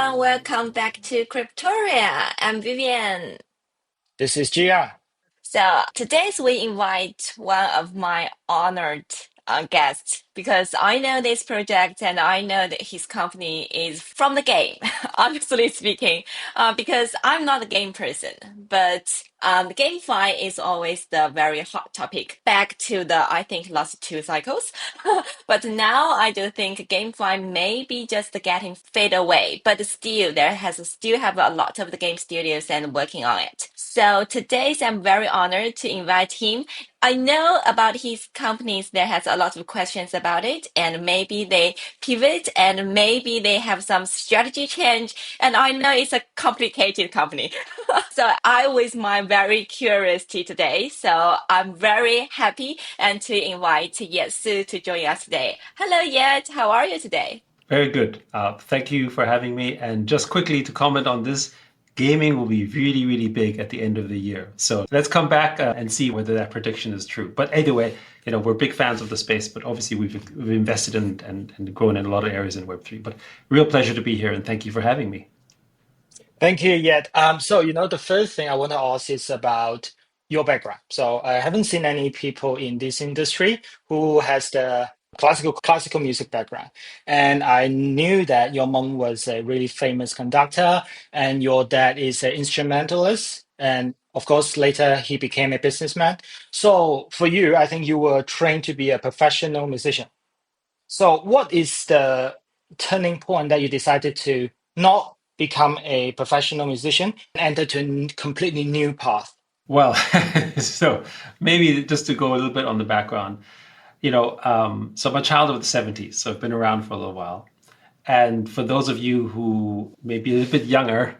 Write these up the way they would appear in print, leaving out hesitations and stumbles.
everyone. Welcome back to Cryptoria. I'm Vivian. This is Zhiyang. So today we invite one of my honored guests because I know this project and I know that his company is from the game, honestly speaking, because I'm not a game person, but the GameFi is always the very hot topic back to I think, last two cycles. But now I do think GameFi may be just getting fade away, but still still have a lot of the game studios and working on it. So today I'm very honored to invite him. I know about his companies there has a lot of questions about it, and maybe they pivot and maybe they have some strategy change. And I know it's a complicated company. So I was my very curiosity today. So I'm very happy and to invite Yat Siu to join us today. Hello, Yat. How are you today? Very good. Thank you for having me. And just quickly to comment on this, gaming will be really, really big at the end of the year. So let's come back and see whether that prediction is true. But either way, we're big fans of the space, but obviously we've invested in and grown in a lot of areas in Web3. But real pleasure to be here, and thank you for having me. Thank you, Yat. So, the first thing I want to ask is about your background. So I haven't seen any people in this industry who has the classical music background. And I knew that your mom was a really famous conductor and your dad is an instrumentalist. And of course, later he became a businessman. So for you, I think you were trained to be a professional musician. So what is the turning point that you decided to not become a professional musician and enter to a completely new path? Well, so maybe just to go a little bit on the background, so I'm a child of the 70s, so I've been around for a little while. And for those of you who may be a little bit younger,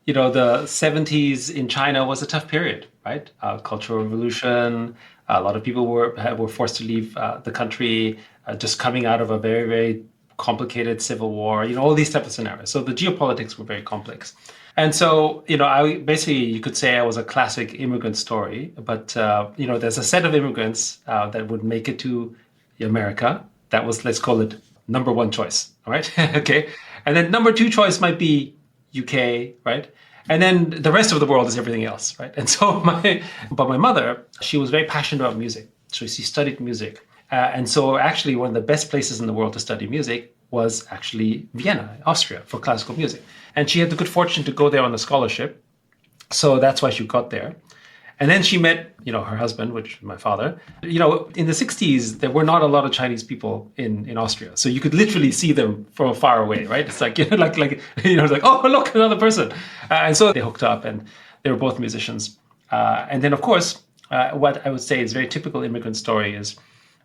the 70s in China was a tough period, right? Cultural revolution, a lot of people were forced to leave the country, just coming out of a very, very complicated civil war, all these types of scenarios. So the geopolitics were very complex. And so, I basically, you could say I was a classic immigrant story, but, there's a set of immigrants that would make it to America. That was, let's call it number one choice, all right? Okay. And then number two choice might be UK, right? And then the rest of the world is everything else, right? And so my mother, she was very passionate about music. So she studied music. And so actually one of the best places in the world to study music was actually Vienna, Austria, for classical music. And she had the good fortune to go there on a scholarship. So that's why she got there. And then she met, her husband, which is my father. In the 60s, there were not a lot of Chinese people in Austria. So you could literally see them from far away, right? It's like, like, oh, look, another person. And so they hooked up and they were both musicians. And then, of course, what I would say is very typical immigrant story is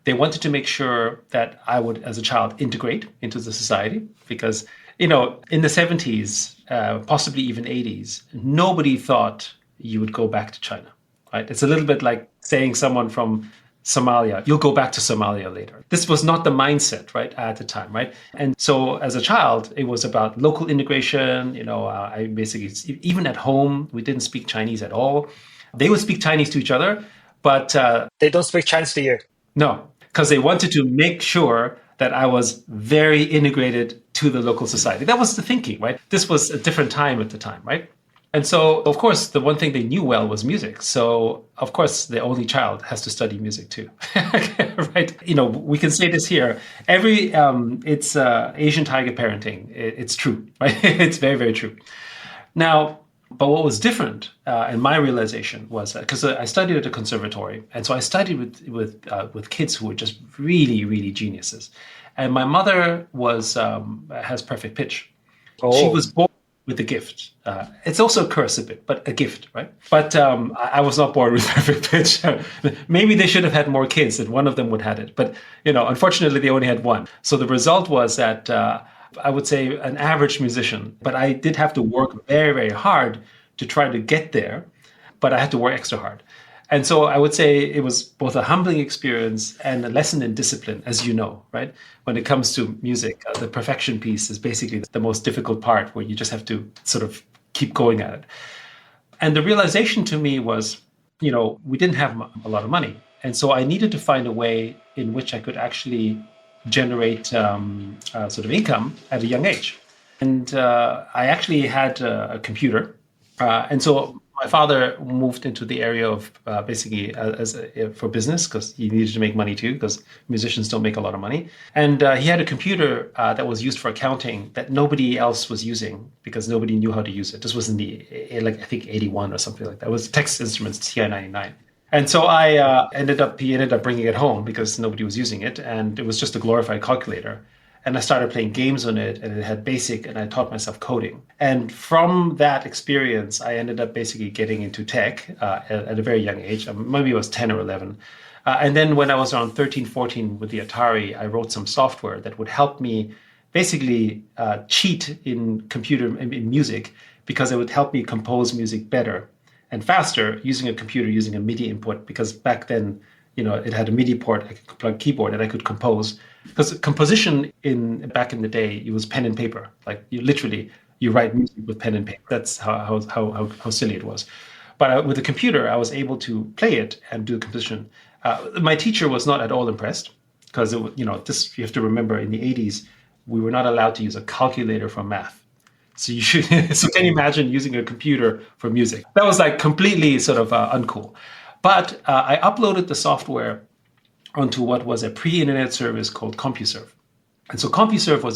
they wanted to make sure that I would, as a child, integrate into the society because, in the 70s, possibly even 80s, nobody thought you would go back to China, right? It's a little bit like saying someone from Somalia, you'll go back to Somalia later. This was not the mindset, right, at the time, right? And so as a child, it was about local integration. I basically, even at home, we didn't speak Chinese at all. They would speak Chinese to each other, but... they don't speak Chinese to you? No, because they wanted to make sure that I was very integrated to the local society. That was the thinking, right? This was a different time at the time, right? And so, of course, the one thing they knew well was music. So, of course, the only child has to study music too, right? We can say this here. It's Asian tiger parenting. It's true, right? It's very, very true. Now, but what was different in my realization was that because I studied at a conservatory, and so I studied with kids who were just really, really geniuses. And my mother has perfect pitch. Oh. She was born with a gift. It's also a curse a bit, but a gift, right? But I was not born with perfect pitch. Maybe they should have had more kids, and one of them would have had it. But unfortunately, they only had one. So the result was that. I would say an average musician, but I did have to work very, very hard to try to get there, but I had to work extra hard. And so I would say it was both a humbling experience and a lesson in discipline, as you know, right? When it comes to music, the perfection piece is basically the most difficult part where you just have to sort of keep going at it. And the realization to me was, we didn't have a lot of money. And so I needed to find a way in which I could actually generate sort of income at a young age. And I actually had a computer. And so my father moved into the area of basically for business because he needed to make money too, because musicians don't make a lot of money. And he had a computer that was used for accounting that nobody else was using because nobody knew how to use it. This was in the, like, I think 81 or something like that. It was Texas Instruments TI-99. And so he ended up bringing it home because nobody was using it. And it was just a glorified calculator. And I started playing games on it, and it had BASIC, and I taught myself coding. And from that experience, I ended up basically getting into tech at a very young age. Maybe I was 10 or 11. And then when I was around 13, 14 with the Atari, I wrote some software that would help me basically cheat in music, because it would help me compose music better and faster using a computer, using a MIDI input, because back then, it had a MIDI port, I could plug keyboard, and I could compose. Because composition back in the day, it was pen and paper. Like you write music with pen and paper. That's how silly it was. But with the computer, I was able to play it and do composition. My teacher was not at all impressed, because this, you have to remember, in the 80s, we were not allowed to use a calculator for math. So so can you imagine using a computer for music? That was like completely sort of uncool. But I uploaded the software onto what was a pre-internet service called CompuServe. And so CompuServe was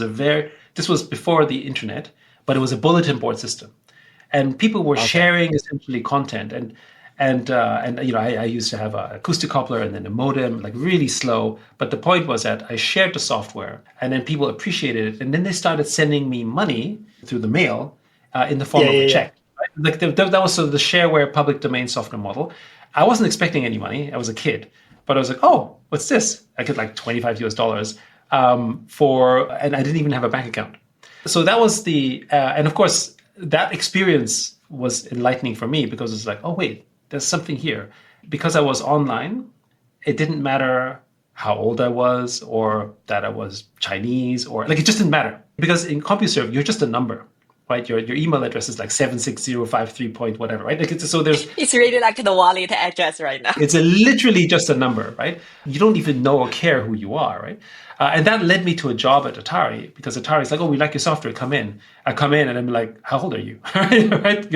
this was before the internet, but it was a bulletin board system. And people were sharing essentially content. And I used to have an acoustic coupler and then a modem, like really slow. But the point was that I shared the software, and then people appreciated it. And then they started sending me money through the mail in the form of a check. Right? Like that was sort of the shareware public domain software model. I wasn't expecting any money. I was a kid. But I was like, oh, what's this? I get like $25 and I didn't even have a bank account. So that was and of course, that experience was enlightening for me, because it's like, oh, wait, there's something here. Because I was online, it didn't matter how old I was or that I was Chinese, or it just didn't matter. Because in CompuServe, you're just a number. Right, your email address is like 76053 point whatever, right? It's really like the wallet address right now. It's literally just a number, right? You don't even know or care who you are, right? And that led me to a job at Atari, because Atari is like, oh, we like your software, come in. I come in and I'm like, how old are you? Right?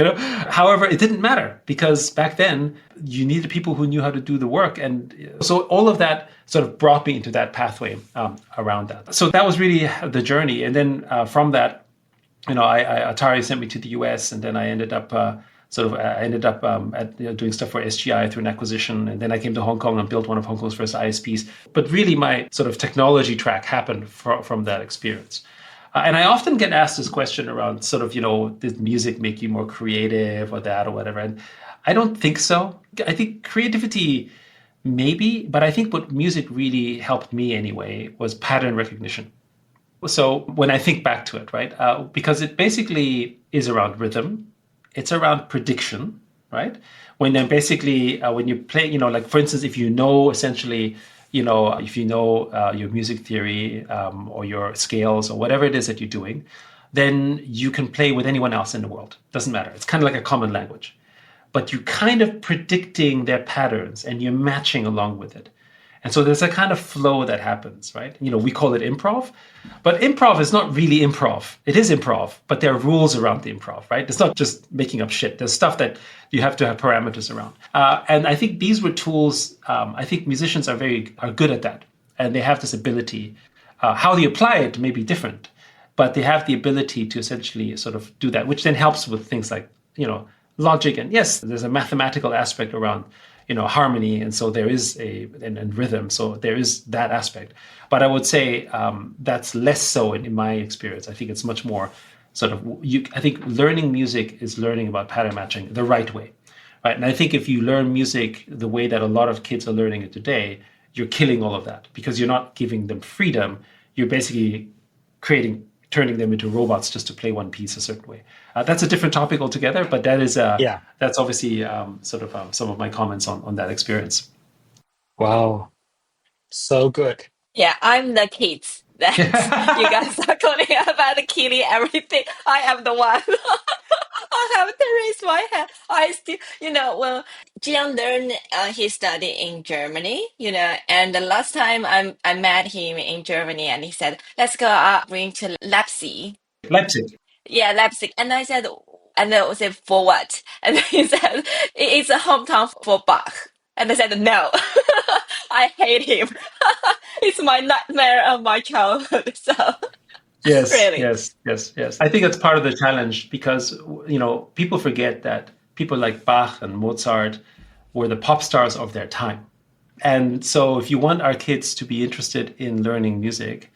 However, it didn't matter, because back then you needed people who knew how to do the work, and so all of that sort of brought me into that pathway around that. So that was really the journey, and then from that, Atari sent me to the US, and then I ended up doing stuff for SGI through an acquisition. And then I came to Hong Kong and built one of Hong Kong's first ISPs. But really my sort of technology track happened from that experience. And I often get asked this question around sort of, did music make you more creative or that or whatever? And I don't think so. I think creativity maybe, but I think what music really helped me anyway was pattern recognition. So when I think back to it, right, because it basically is around rhythm, it's around prediction, right? When then basically when you play, like for instance, if essentially, if your music theory or your scales or whatever it is that you're doing, then you can play with anyone else in the world. Doesn't matter. It's kind of like a common language, but you're kind of predicting their patterns and you're matching along with it. And so there's a kind of flow that happens, right? We call it improv, but improv is not really improv. It is improv, but there are rules around the improv, right? It's not just making up shit. There's stuff that you have to have parameters around. And I think these were tools. I think musicians are good at that. And they have this ability. How they apply it may be different, but they have the ability to essentially sort of do that, which then helps with things like, logic. And yes, there's a mathematical aspect around harmony, and so there is and rhythm, so there is that aspect. But I would say that's less so in my experience. I think it's much more sort of I think learning music is learning about pattern matching the right way, right? And I think if you learn music the way that a lot of kids are learning it today, you're killing all of that, because you're not giving them freedom. You're basically turning them into robots just to play one piece a certain way. That's a different topic altogether, but that is that's obviously sort of some of my comments on that experience. Wow, so good. Yeah, I'm the kids that you guys are calling about killing everything. I am the one. I have to raise my hand. I still, well, Zhiyang learned he studied in Germany, and the last time I met him in Germany, and he said, let's go bring to Leipzig. Leipzig. Yeah, Leipzig. And I said, and I said, for what? And he said, it's a hometown for Bach. And I said, no, I hate him. It's my nightmare of my childhood. So Yes, really, yes, yes, yes. I think it's part of the challenge because, people forget that people like Bach and Mozart were the pop stars of their time. And so if you want our kids to be interested in learning music,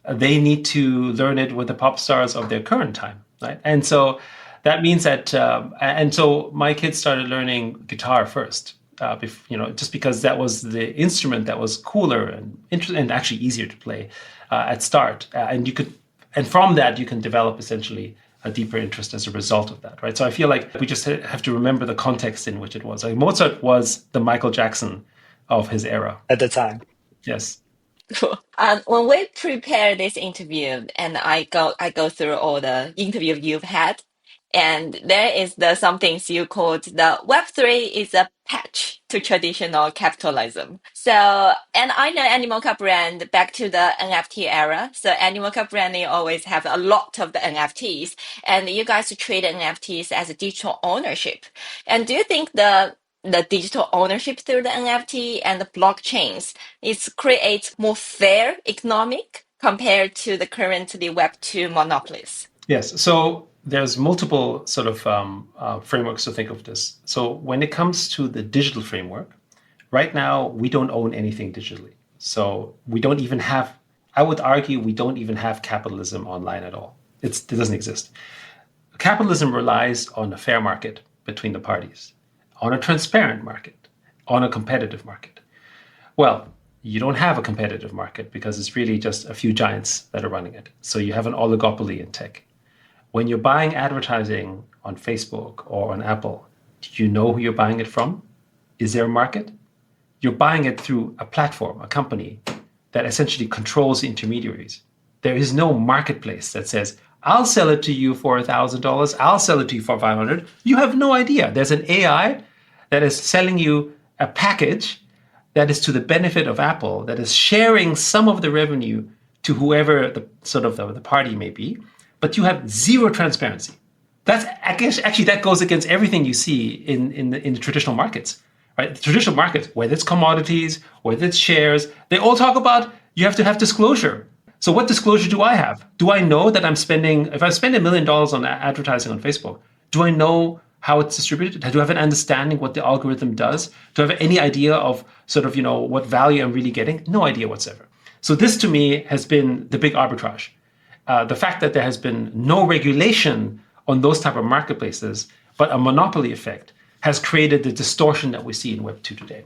they need to learn it with the pop stars of their current time, right? And so that means that, and so my kids started learning guitar first, just because that was the instrument that was cooler and and actually easier to play at start, and from that you can develop essentially a deeper interest as a result of that, right? So I feel like we just have to remember the context in which it was. Like Mozart was the Michael Jackson of his era at the time. Yes. cool. When we prepare this interview, and I go through all the interview you've had, and there is some things you called the Web3 is a patch to traditional capitalism. So, and I know Animoca brand back to the NFT era. So Animoca brand, they always have a lot of the NFTs, and you guys treat NFTs as a digital ownership. And do you think the digital ownership through the NFT and the blockchains creates more fair economic compared to the currently Web2 monopolies? Yes. So there's multiple sort of frameworks to think of this. So when it comes to the digital framework, right now we don't own anything digitally. So we don't even have, I would argue, we don't even have capitalism online at all. It doesn't exist. Capitalism relies on a fair market between the parties, on a transparent market, on a competitive market. Well, you don't have a competitive market because it's really just a few giants that are running it. So you have an oligopoly in tech. When you're buying advertising on Facebook or on Apple, do you know who you're buying it from? Is there a market? You're buying it through a platform, a company that essentially controls the intermediaries. There is no marketplace that says, I'll sell it to you for $1,000. I'll sell it to you for $500. You have no idea. There's an AI that is selling you a package that is to the benefit of Apple, that is sharing some of the revenue to whoever the party may be, but you have zero transparency. That's actually that goes against everything you see in the traditional markets, right? The traditional markets, whether it's commodities, whether it's shares, they all talk about you have to have disclosure. So what disclosure do I have? Do I know that if I spend $1 million on advertising on Facebook, do I know how it's distributed? Do I have an understanding what the algorithm does? Do I have any idea of what value I'm really getting? No idea whatsoever. So this to me has been the big arbitrage. The fact that there has been no regulation on those type of marketplaces, but a monopoly effect has created the distortion that we see in Web2 today.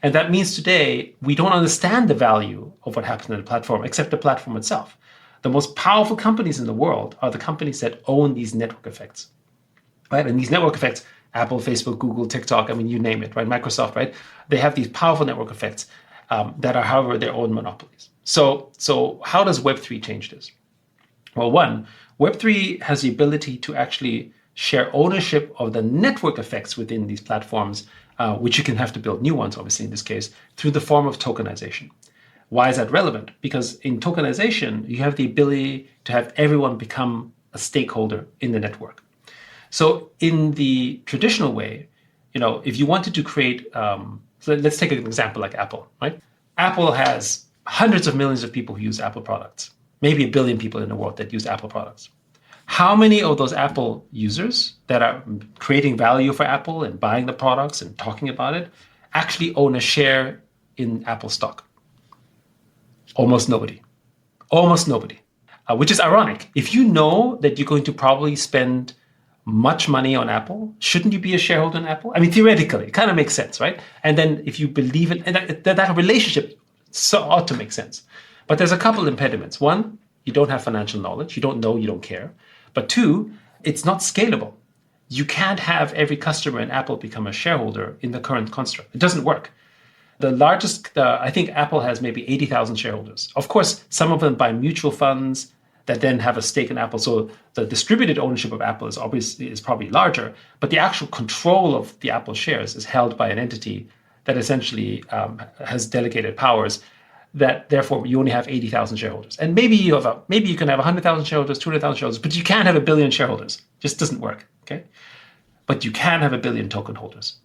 And that means today we don't understand the value of what happens in the platform except the platform itself. The most powerful companies in the world are the companies that own these network effects, right? And these network effects, Apple, Facebook, Google, TikTok, you name it, right? Microsoft, right? They have these powerful network effects that are, however, their own monopolies. So how does Web3 change this? Well, one, Web3 has the ability to actually share ownership of the network effects within these platforms, which you can have to build new ones, obviously, in this case, through the form of tokenization. Why is that relevant? Because in tokenization, you have the ability to have everyone become a stakeholder in the network. So in the traditional way, if you wanted to create, so let's take an example like Apple, right? Apple has hundreds of millions of people who use Apple products, maybe 1 billion people in the world that use Apple products. How many of those Apple users that are creating value for Apple and buying the products and talking about it actually own a share in Apple stock? Almost nobody. Almost nobody. Which is ironic. If you know that you're going to probably spend much money on Apple, shouldn't you be a shareholder in Apple? Theoretically, it kind of makes sense, right? And then if you believe it, and that relationship ought to make sense. But there's a couple impediments. One, you don't have financial knowledge. You don't know, you don't care. But two, it's not scalable. You can't have every customer in Apple become a shareholder in the current construct. It doesn't work. The largest, I think Apple has maybe 80,000 shareholders. Of course, some of them buy mutual funds that then have a stake in Apple. So the distributed ownership of Apple is probably larger, but the actual control of the Apple shares is held by an entity that essentially has delegated powers that therefore you only have 80,000 shareholders. And maybe you can have 100,000 shareholders, 200,000 shareholders, but you can't have 1 billion shareholders. Just doesn't work, okay? But you can have 1 billion token holders.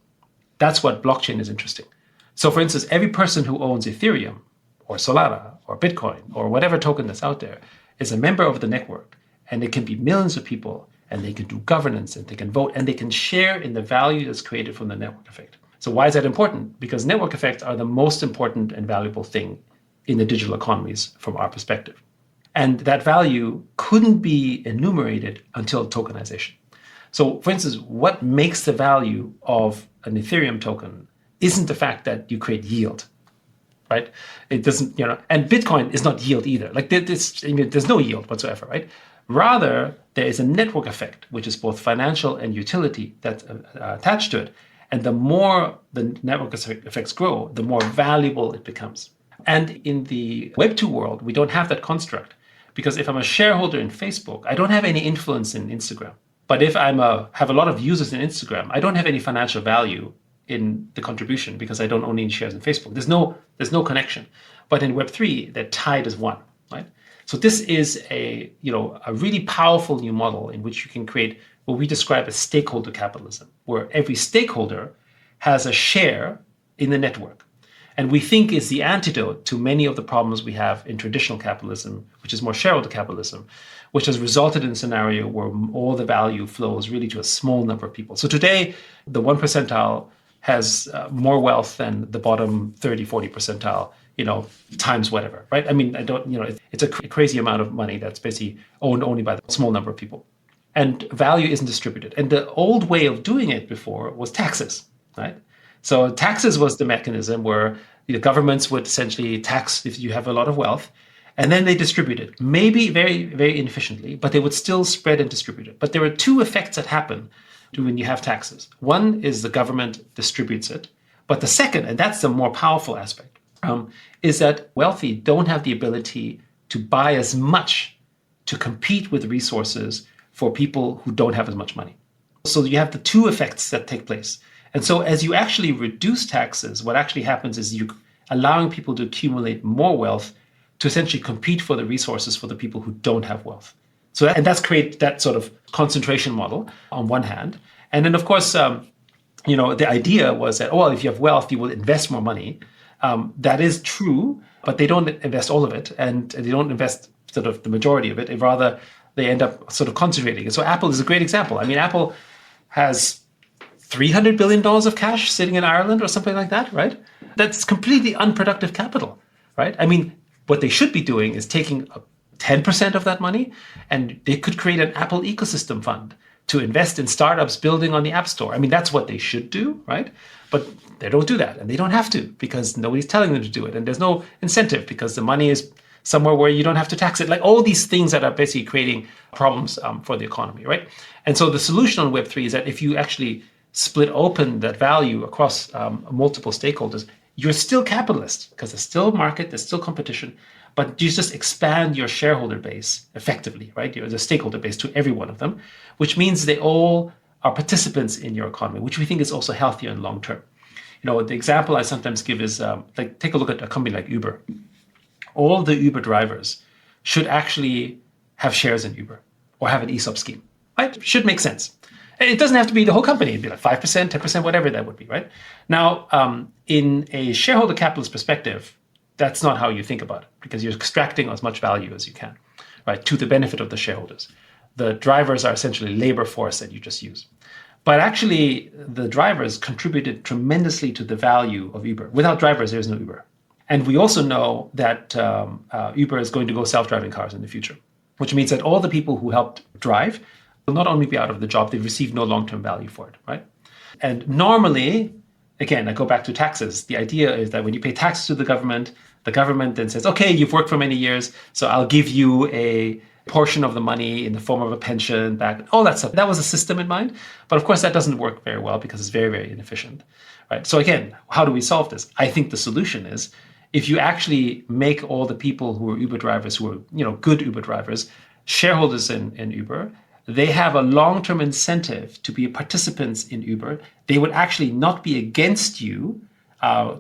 That's what blockchain is interesting. So for instance, every person who owns Ethereum or Solana or Bitcoin or whatever token that's out there is a member of the network, and it can be millions of people, and they can do governance, and they can vote, and they can share in the value that's created from the network effect. So why is that important? Because network effects are the most important and valuable thing in the digital economies from our perspective. And that value couldn't be enumerated until tokenization. So for instance, what makes the value of an Ethereum token isn't the fact that you create yield, right? It doesn't, and Bitcoin is not yield either. Like there's no yield whatsoever, right? Rather, there is a network effect, which is both financial and utility that's attached to it. And the more the network effects grow, the more valuable it becomes. And in the Web2 world, we don't have that construct, because if I'm a shareholder in Facebook, I don't have any influence in Instagram. But if have a lot of users in Instagram, I don't have any financial value in the contribution because I don't own any shares in Facebook. There's no connection. But in Web3, they're tied as one, right? So this is a really powerful new model in which you can create what we describe as stakeholder capitalism, where every stakeholder has a share in the network. And we think is the antidote to many of the problems we have in traditional capitalism, which is more shareholder capitalism, which has resulted in a scenario where all the value flows really to a small number of people. So today, the 1 percentile has more wealth than the bottom 30, 40 percentile, times whatever, right? I mean, it's a crazy amount of money that's basically owned only by the small number of people. And value isn't distributed. And the old way of doing it before was taxes, right? So taxes was the mechanism where governments would essentially tax if you have a lot of wealth, and then they distribute it, maybe very, very inefficiently, but they would still spread and distribute it. But there are two effects that happen when you have taxes. One is the government distributes it, but the second, and that's the more powerful aspect, is that wealthy don't have the ability to buy as much to compete with resources for people who don't have as much money. So you have the two effects that take place. And so as you actually reduce taxes, what actually happens is you're allowing people to accumulate more wealth to essentially compete for the resources for the people who don't have wealth. So that's create that sort of concentration model on one hand. And then, of course, the idea was that, if you have wealth, you will invest more money. That is true, but they don't invest all of it, and they don't invest sort of the majority of it. Rather, they end up sort of concentrating. So Apple is a great example. I mean, Apple has $300 billion of cash sitting in Ireland or something like that, right? That's completely unproductive capital, right? I mean, what they should be doing is taking 10% of that money, and they could create an Apple ecosystem fund to invest in startups building on the App Store. I mean, that's what they should do, right? But they don't do that, and they don't have to because nobody's telling them to do it. And there's no incentive because the money is somewhere where you don't have to tax it. Like all these things that are basically creating problems for the economy, right? And so the solution on Web3 is that if you actually split open that value across multiple stakeholders, you're still capitalist because there's still market, there's still competition, but you just expand your shareholder base effectively, right? There's a stakeholder base to every one of them, which means they all are participants in your economy, which we think is also healthier in long term. The example I sometimes give is take a look at a company like Uber. All the Uber drivers should actually have shares in Uber or have an ESOP scheme, right? Should make sense. It doesn't have to be the whole company. It'd be like 5%, 10%, whatever that would be, right? Now, in a shareholder capitalist perspective, that's not how you think about it because you're extracting as much value as you can, right, to the benefit of the shareholders. The drivers are essentially labor force that you just use. But actually, the drivers contributed tremendously to the value of Uber. Without drivers, there's no Uber. And we also know that Uber is going to go self-driving cars in the future, which means that all the people who helped drive will not only be out of the job, they've received no long-term value for it, right? And normally, again, I go back to taxes. The idea is that when you pay taxes to the government then says, okay, you've worked for many years, so I'll give you a portion of the money in the form of a pension back, all that stuff. That was a system in mind. But of course, that doesn't work very well because it's very, very inefficient, right? So again, how do we solve this? I think the solution is if you actually make all the people who are Uber drivers, who are good Uber drivers, shareholders in Uber, they have a long-term incentive to be participants in Uber. They would actually not be against you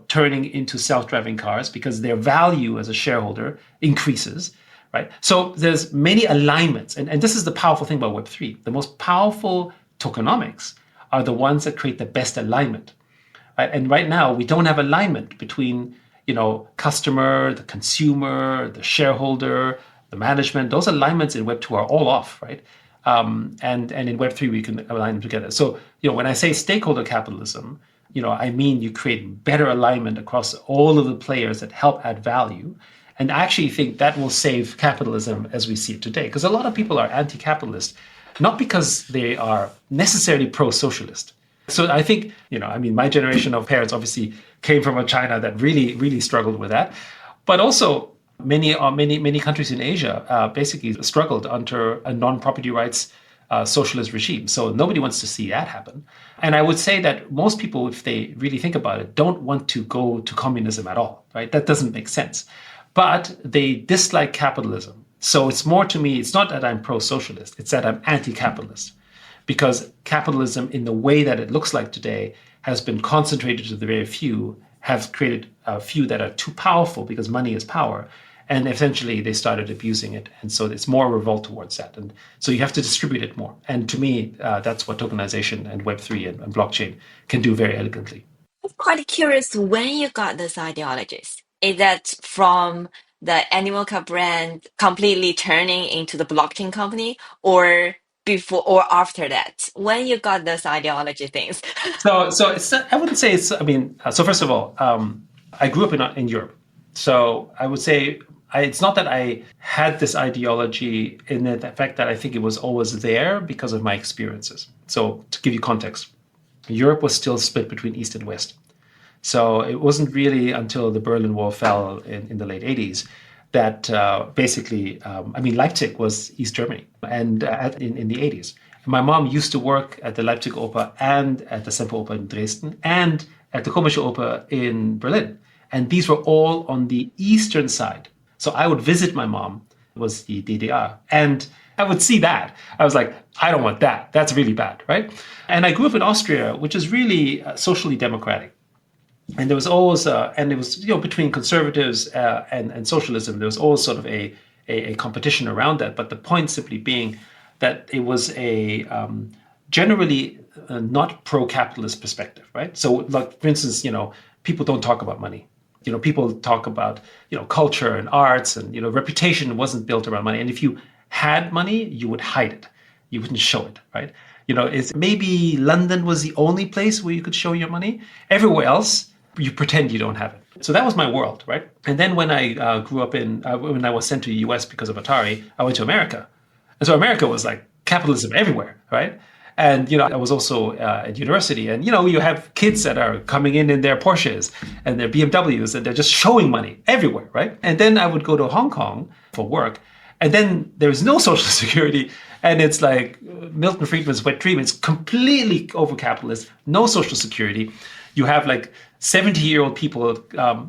turning into self-driving cars because their value as a shareholder increases, right? So there's many alignments. And this is the powerful thing about Web3. The most powerful tokenomics are the ones that create the best alignment. Right? And right now, we don't have alignment between, customer, the consumer, the shareholder, the management. Those alignments in Web2 are all off, right? And in Web3, we can align them together. So, when I say stakeholder capitalism, I mean you create better alignment across all of the players that help add value. And I actually think that will save capitalism as we see it today. Because a lot of people are anti-capitalist, not because they are necessarily pro-socialist. So I think, my generation of parents obviously came from a China that really, really struggled with that. But also many countries in Asia basically struggled under a non-property rights socialist regime. So nobody wants to see that happen. And I would say that most people, if they really think about it, don't want to go to communism at all, right? That doesn't make sense. But they dislike capitalism. So it's more to me, it's not that I'm pro-socialist, it's that I'm anti-capitalist. Because capitalism, in the way that it looks like today, has been concentrated to the very few, have created a few that are too powerful because money is power. And essentially, they started abusing it. And so it's more revolt towards that. And so you have to distribute it more. And to me, that's what tokenization and Web3 and blockchain can do very elegantly. I'm quite curious when you got those ideologies. Is that from the Animoca brand completely turning into the blockchain company, or before or after that? When you got those ideology things? So it's, I wouldn't say it's, so first of all, I grew up in Europe. So I would say it's not that I had this ideology in the fact that I think it was always there because of my experiences. So to give you context, Europe was still split between East and West. So it wasn't really until the Berlin Wall fell in the late 80s that basically, Leipzig was East Germany and in the 80s. My mom used to work at the Leipzig Oper and at the Semperoper in Dresden and at the Komische Oper in Berlin. And these were all on the eastern side. So I would visit my mom, it was the DDR, and I would see that. I was like, I don't want that. That's really bad, right? And I grew up in Austria, which is really socially democratic. And there was always, and it was, between conservatives and socialism, there was always sort of a competition around that. But the point simply being that it was a generally not pro-capitalist perspective, right? So, like, for instance, people don't talk about money. People talk about, culture and arts and, reputation wasn't built around money. And if you had money, you would hide it. You wouldn't show it, right? It's maybe London was the only place where you could show your money. Everywhere else, you pretend you don't have it. So that was my world, right? And then when I grew up when I was sent to the US because of Atari, I went to America. And so America was like capitalism everywhere, right? And, I was also at university and, you have kids that are coming in their Porsches and their BMWs and they're just showing money everywhere, right? And then I would go to Hong Kong for work and then there's no social security and it's like Milton Friedman's wet dream. It's completely over-capitalist, no social security. You have like 70-year-old people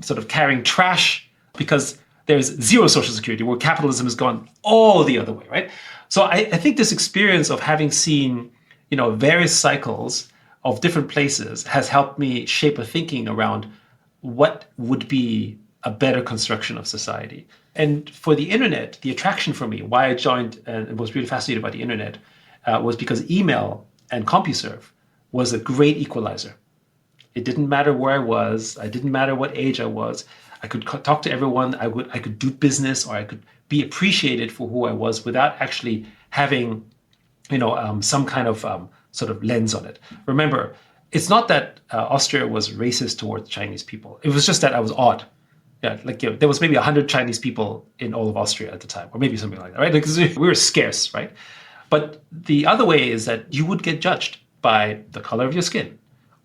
sort of carrying trash because there's zero social security where capitalism has gone all the other way, right? So I think this experience of having seen various cycles of different places has helped me shape a thinking around what would be a better construction of society. And for the internet, the attraction for me, why I joined and was really fascinated by the internet, was because email and CompuServe was a great equalizer. It didn't matter where I was. It didn't matter what age I was. I could talk to everyone. I could do business, or I could be appreciated for who I was without actually having some kind of sort of lens on it. Remember, it's not that Austria was racist towards Chinese people. It was just that I was odd. Yeah, like there was maybe 100 Chinese people in all of Austria at the time, or maybe something like that, right? Because we were scarce, right? But the other way is that you would get judged by the color of your skin,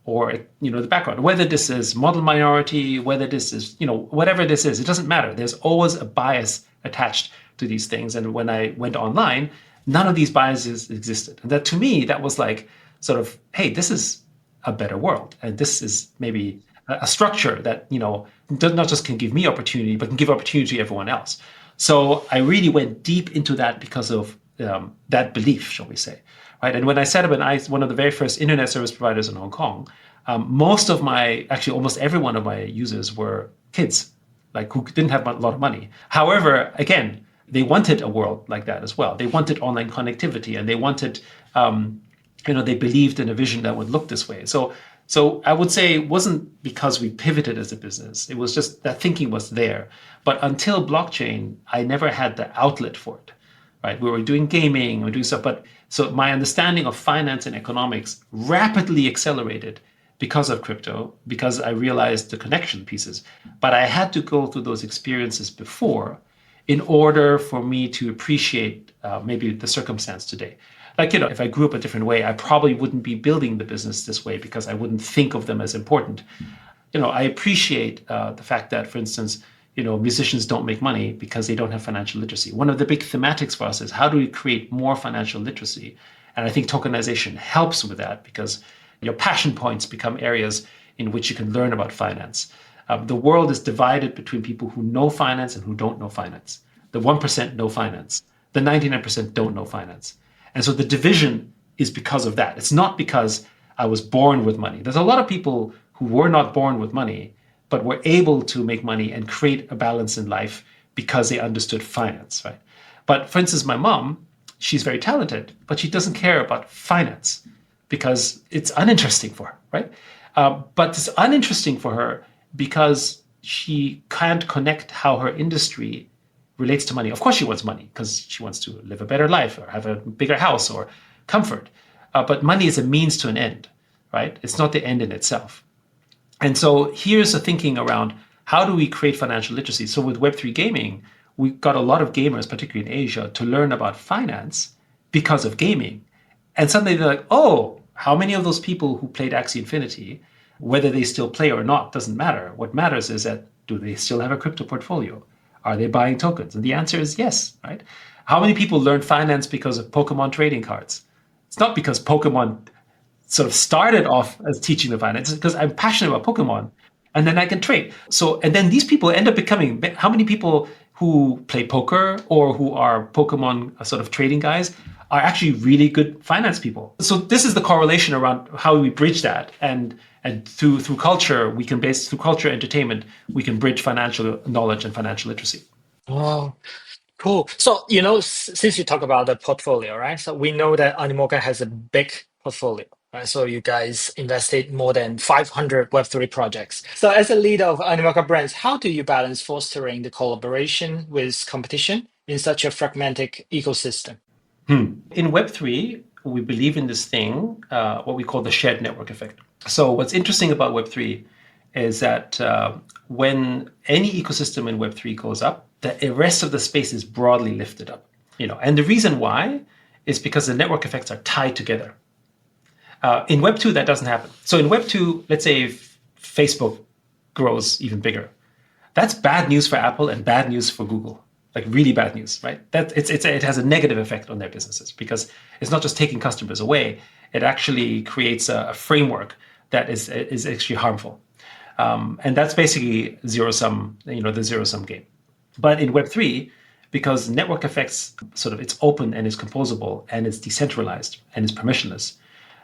or the background. Whether this is model minority, whether this is whatever this is, it doesn't matter. There's always a bias attached to these things. And when I went online, none of these biases existed. And that to me, that was like sort of, hey, this is a better world. And this is maybe a structure that, not just can give me opportunity, but can give opportunity to everyone else. So I really went deep into that because of that belief, shall we say, right? And when I set up one of the very first internet service providers in Hong Kong, almost every one of my users were kids, like who didn't have a lot of money. However, again, they wanted a world like that as well. They wanted online connectivity, and they wanted, they believed in a vision that would look this way. So I would say it wasn't because we pivoted as a business. It was just that thinking was there. But until blockchain, I never had the outlet for it, right? We were doing gaming, we were doing stuff. But so my understanding of finance and economics rapidly accelerated because of crypto, because I realized the connection pieces. But I had to go through those experiences before in order for me to appreciate maybe the circumstance today. Like, if I grew up a different way, I probably wouldn't be building the business this way because I wouldn't think of them as important. I appreciate the fact that, for instance, musicians don't make money because they don't have financial literacy. One of the big thematics for us is how do we create more financial literacy? And I think tokenization helps with that because your passion points become areas in which you can learn about finance. The world is divided between people who know finance and who don't know finance. The 1% know finance. The 99% don't know finance. And so the division is because of that. It's not because I was born with money. There's a lot of people who were not born with money, but were able to make money and create a balance in life because they understood finance, right? But for instance, my mom, she's very talented, but she doesn't care about finance because it's uninteresting for her, right? But it's uninteresting for her because she can't connect how her industry relates to money. Of course she wants money because she wants to live a better life or have a bigger house or comfort. But money is a means to an end, right? It's not the end in itself. And so here's the thinking around how do we create financial literacy? So with Web3 gaming, we got a lot of gamers, particularly in Asia, to learn about finance because of gaming. And suddenly they're like, oh, how many of those people who played Axie Infinity, whether they still play or not, doesn't matter. What matters is that do they still have a crypto portfolio? Are they buying tokens? And the answer is yes, right? How many people learn finance because of Pokemon trading cards? It's not because Pokemon sort of started off as teaching the finance. It's because I'm passionate about Pokemon and then I can trade. So, and then these people end up becoming, how many people who play poker or who are Pokemon sort of trading guys are actually really good finance people? So this is the correlation around how we bridge that. And through culture, through culture entertainment, we can bridge financial knowledge and financial literacy. Oh, cool. So, since you talk about the portfolio, right? So we know that Animoca has a big portfolio, right? So you guys invested more than 500 Web3 projects. So as a leader of Animoca Brands, how do you balance fostering the collaboration with competition in such a fragmented ecosystem? In Web3, we believe in this thing, what we call the shared network effect. So what's interesting about Web3 is that when any ecosystem in Web3 goes up, the rest of the space is broadly lifted up. And the reason why is because the network effects are tied together. In Web2, that doesn't happen. So in Web2, let's say if Facebook grows even bigger, that's bad news for Apple and bad news for Google. Like really bad news, right? It has a negative effect on their businesses because it's not just taking customers away. It actually creates a framework that is actually harmful. And that's basically zero-sum, the zero-sum game. But in Web3, because network effects it's open and it's composable and it's decentralized and it's permissionless,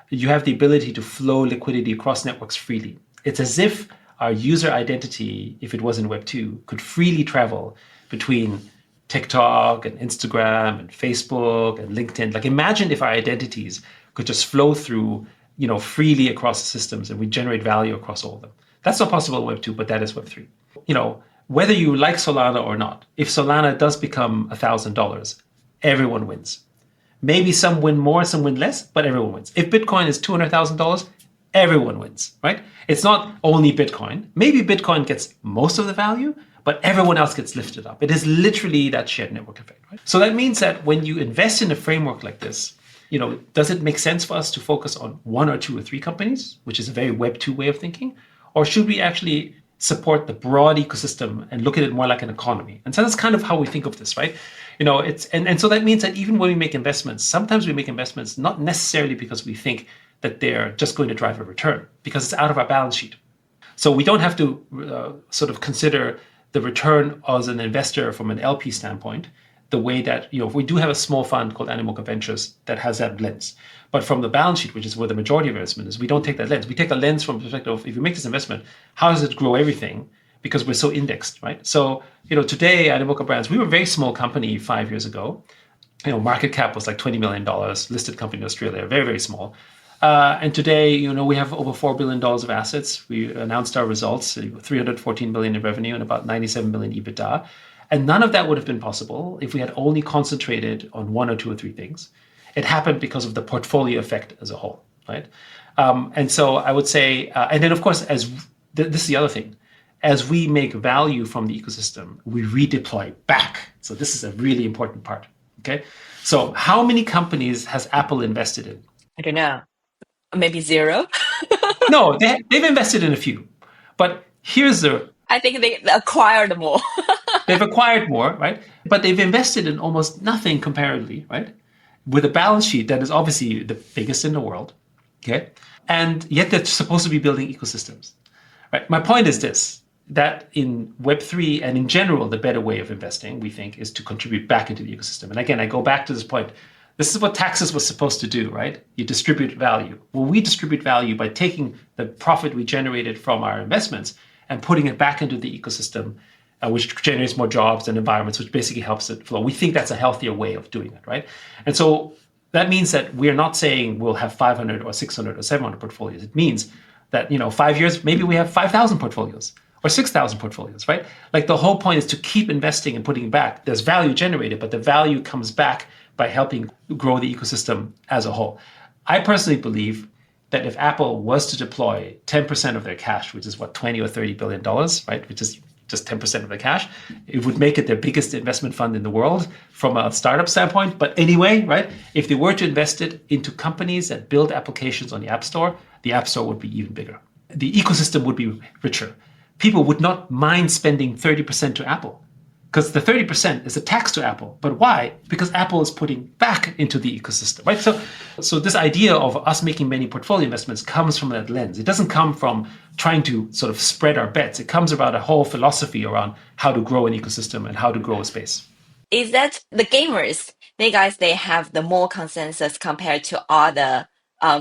you have the ability to flow liquidity across networks freely. It's as if our user identity, if it was in Web2, could freely travel between TikTok and Instagram and Facebook and LinkedIn. Like imagine if our identities could just flow through, freely across the systems and we generate value across all of them. That's not possible in Web2, but that is Web3. Whether you like Solana or not, if Solana does become $1,000, everyone wins. Maybe some win more, some win less, but everyone wins. If Bitcoin is $200,000, everyone wins, right? It's not only Bitcoin. Maybe Bitcoin gets most of the value, but everyone else gets lifted up. It is literally that shared network effect, right? So that means that when you invest in a framework like this, does it make sense for us to focus on one or two or three companies, which is a very Web2 way of thinking? Or should we actually support the broad ecosystem and look at it more like an economy? And so that's kind of how we think of this, right? And so that means that even when we make investments, sometimes we make investments not necessarily because we think that they're just going to drive a return, because it's out of our balance sheet. So we don't have to consider the return as an investor from an LP standpoint. the way that, we do have a small fund called Animoca Ventures that has that lens. But from the balance sheet, which is where the majority of investment is, we don't take that lens. We take a lens from the perspective of, if you make this investment, how does it grow everything? Because we're so indexed, right? So, today, Animoca Brands, we were a very small company 5 years ago. Market cap was like $20 million, listed company in Australia, very, very small. And today, we have over $4 billion of assets. We announced our results, $314 million in revenue and about $97 million EBITDA. And none of that would have been possible if we had only concentrated on one or two or three things. It happened because of the portfolio effect as a whole, right? And so I would say, and then of course, this is the other thing, as we make value from the ecosystem, we redeploy back. So this is a really important part, okay? So how many companies has Apple invested in? I don't know. Maybe zero. No, they've invested in a few. But here's I think they acquired more. They've acquired more, right? But they've invested in almost nothing comparatively, right? With a balance sheet that is obviously the biggest in the world, okay? And yet they're supposed to be building ecosystems, right? My point is this, that in Web3 and in general, the better way of investing, we think, is to contribute back into the ecosystem. And again, I go back to this point. This is what taxes was supposed to do, right? You distribute value. Well, we distribute value by taking the profit we generated from our investments and putting it back into the ecosystem, which generates more jobs and environments, which basically helps it flow. We think that's a healthier way of doing it, right? And so that means that we're not saying we'll have 500 or 600 or 700 portfolios. It means that, 5 years, maybe we have 5,000 portfolios or 6,000 portfolios, right? Like the whole point is to keep investing and putting back. There's value generated, but the value comes back by helping grow the ecosystem as a whole. I personally believe that if Apple was to deploy 10% of their cash, which is what, 20 or $30 billion, right? Which is just 10% of the cash, it would make it their biggest investment fund in the world from a startup standpoint. But anyway, right? If they were to invest it into companies that build applications on the App Store would be even bigger. The ecosystem would be richer. People would not mind spending 30% to Apple, because the 30% is a tax to Apple. But why? Because Apple is putting back into the ecosystem, right? So this idea of us making many portfolio investments comes from that lens. It doesn't come from trying to sort of spread our bets. It comes about a whole philosophy around how to grow an ecosystem and how to grow a space. Is that the gamers, they have the more consensus compared to other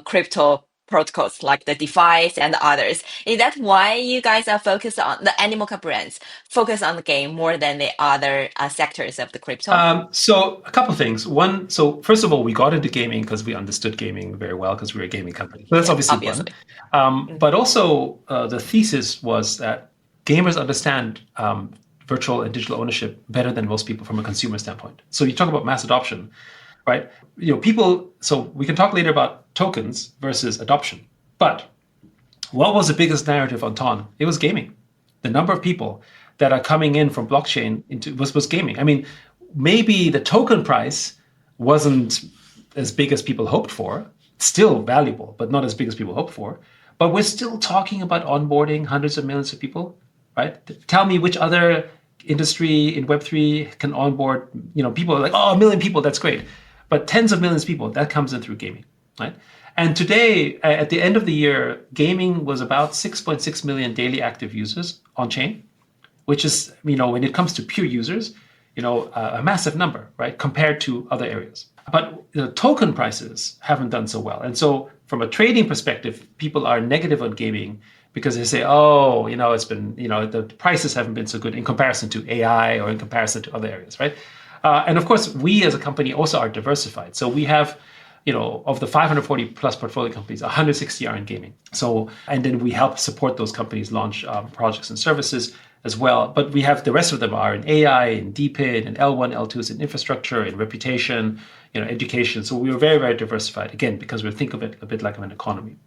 crypto protocols like the DeFi and others? Is that why you guys are focused on the Animoca brands, focus on the game more than the other sectors of the crypto? So a couple of things. One, so first of all, we got into gaming because we understood gaming very well because we were a gaming company. So that's obviously one. But also the thesis was that gamers understand virtual and digital ownership better than most people from a consumer standpoint. So you talk about mass adoption, right? People, so we can talk later about tokens versus adoption. But what was the biggest narrative on TON? It was gaming. The number of people that are coming in from blockchain was gaming. I mean, maybe the token price wasn't as big as people hoped for, still valuable, but not as big as people hoped for. But we're still talking about onboarding hundreds of millions of people, right? Tell me which other industry in Web3 can onboard, people are like, oh, 1 million people, that's great. But tens of millions of people, that comes in through gaming, right? And today, at the end of the year, gaming was about 6.6 million daily active users on chain, which is, when it comes to pure users, a massive number, right, compared to other areas. But the token prices haven't done so well. And so from a trading perspective, people are negative on gaming because they say, oh, it's been, the prices haven't been so good in comparison to AI or in comparison to other areas, right? And of course, we as a company also are diversified. So we have, of the 540 plus portfolio companies, 160 are in gaming. So, and then we help support those companies launch projects and services as well. But we have the rest of them are in AI, in DPIN, in L1, L2s, in infrastructure, in reputation, education. So we are very, very diversified, again, because we think of it a bit like an economy.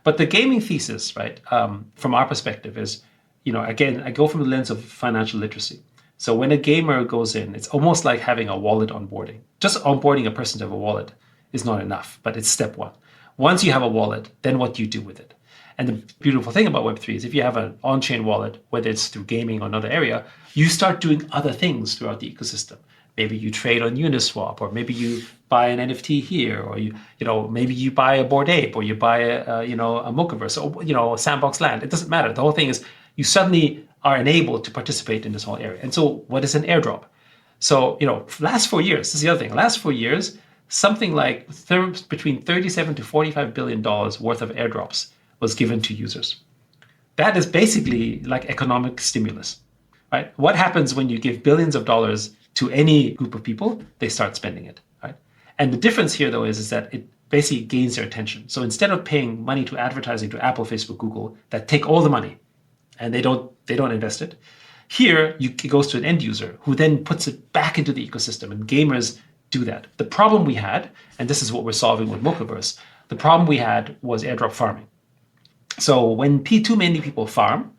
But the gaming thesis, right, from our perspective is, again, I go from the lens of financial literacy. So when a gamer goes in, it's almost like having a wallet onboarding. Just onboarding a person to have a wallet is not enough, but it's step one. Once you have a wallet, then what do you do with it? And the beautiful thing about Web3 is if you have an on-chain wallet, whether it's through gaming or another area, you start doing other things throughout the ecosystem. Maybe you trade on Uniswap, or maybe you buy an NFT here, or maybe you buy a Bored Ape, or you buy a Mochaverse, or Sandbox Land. It doesn't matter. The whole thing is you suddenly are enabled to participate in this whole area. And so what is an airdrop? So, last 4 years, this is the other thing. Last 4 years, something like between $37 to $45 billion worth of airdrops was given to users. That is basically like economic stimulus, right? What happens when you give billions of dollars to any group of people? They start spending it, right? And the difference here, though, is that it basically gains their attention. So instead of paying money to advertising to Apple, Facebook, Google, that take all the money and they don't invest it, here it goes to an end user who then puts it back into the ecosystem, and gamers do that. The problem we had, and this is what we're solving with Mochaverse, the problem we had was airdrop farming. So when too many people farm,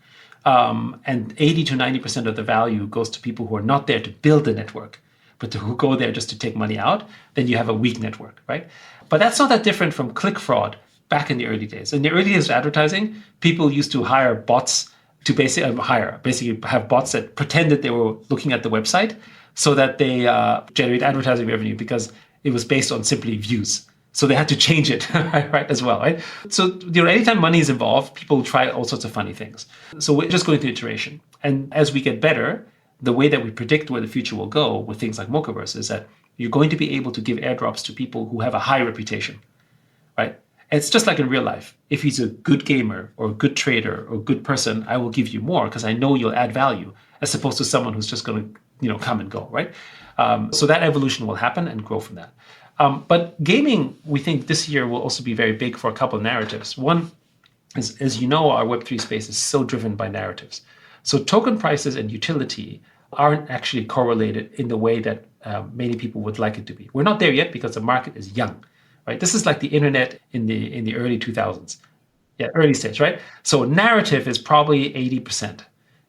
and 80 to 90% of the value goes to people who are not there to build the network, but who go there just to take money out, then you have a weak network, right? But that's not that different from click fraud back in the early days. In the early days of advertising, people used to hire bots to basically have bots that pretended they were looking at the website so that they generate advertising revenue because it was based on simply views. So they had to change it, right, as well, right? So, anytime money is involved, people try all sorts of funny things. So we're just going through iteration. And as we get better, the way that we predict where the future will go with things like Mochaverse is that you're going to be able to give airdrops to people who have a high reputation, right? And it's just like in real life. If he's a good gamer or a good trader or a good person, I will give you more because I know you'll add value, as opposed to someone who's just going to, come and go, right? So that evolution will happen and grow from that. But gaming, we think this year will also be very big for a couple of narratives. One is, as you know, our Web3 space is so driven by narratives. So token prices and utility aren't actually correlated in the way that many people would like it to be. We're not there yet because the market is young, right? This is like the internet in the early 2000s. Yeah, early stage, right? So narrative is probably 80%.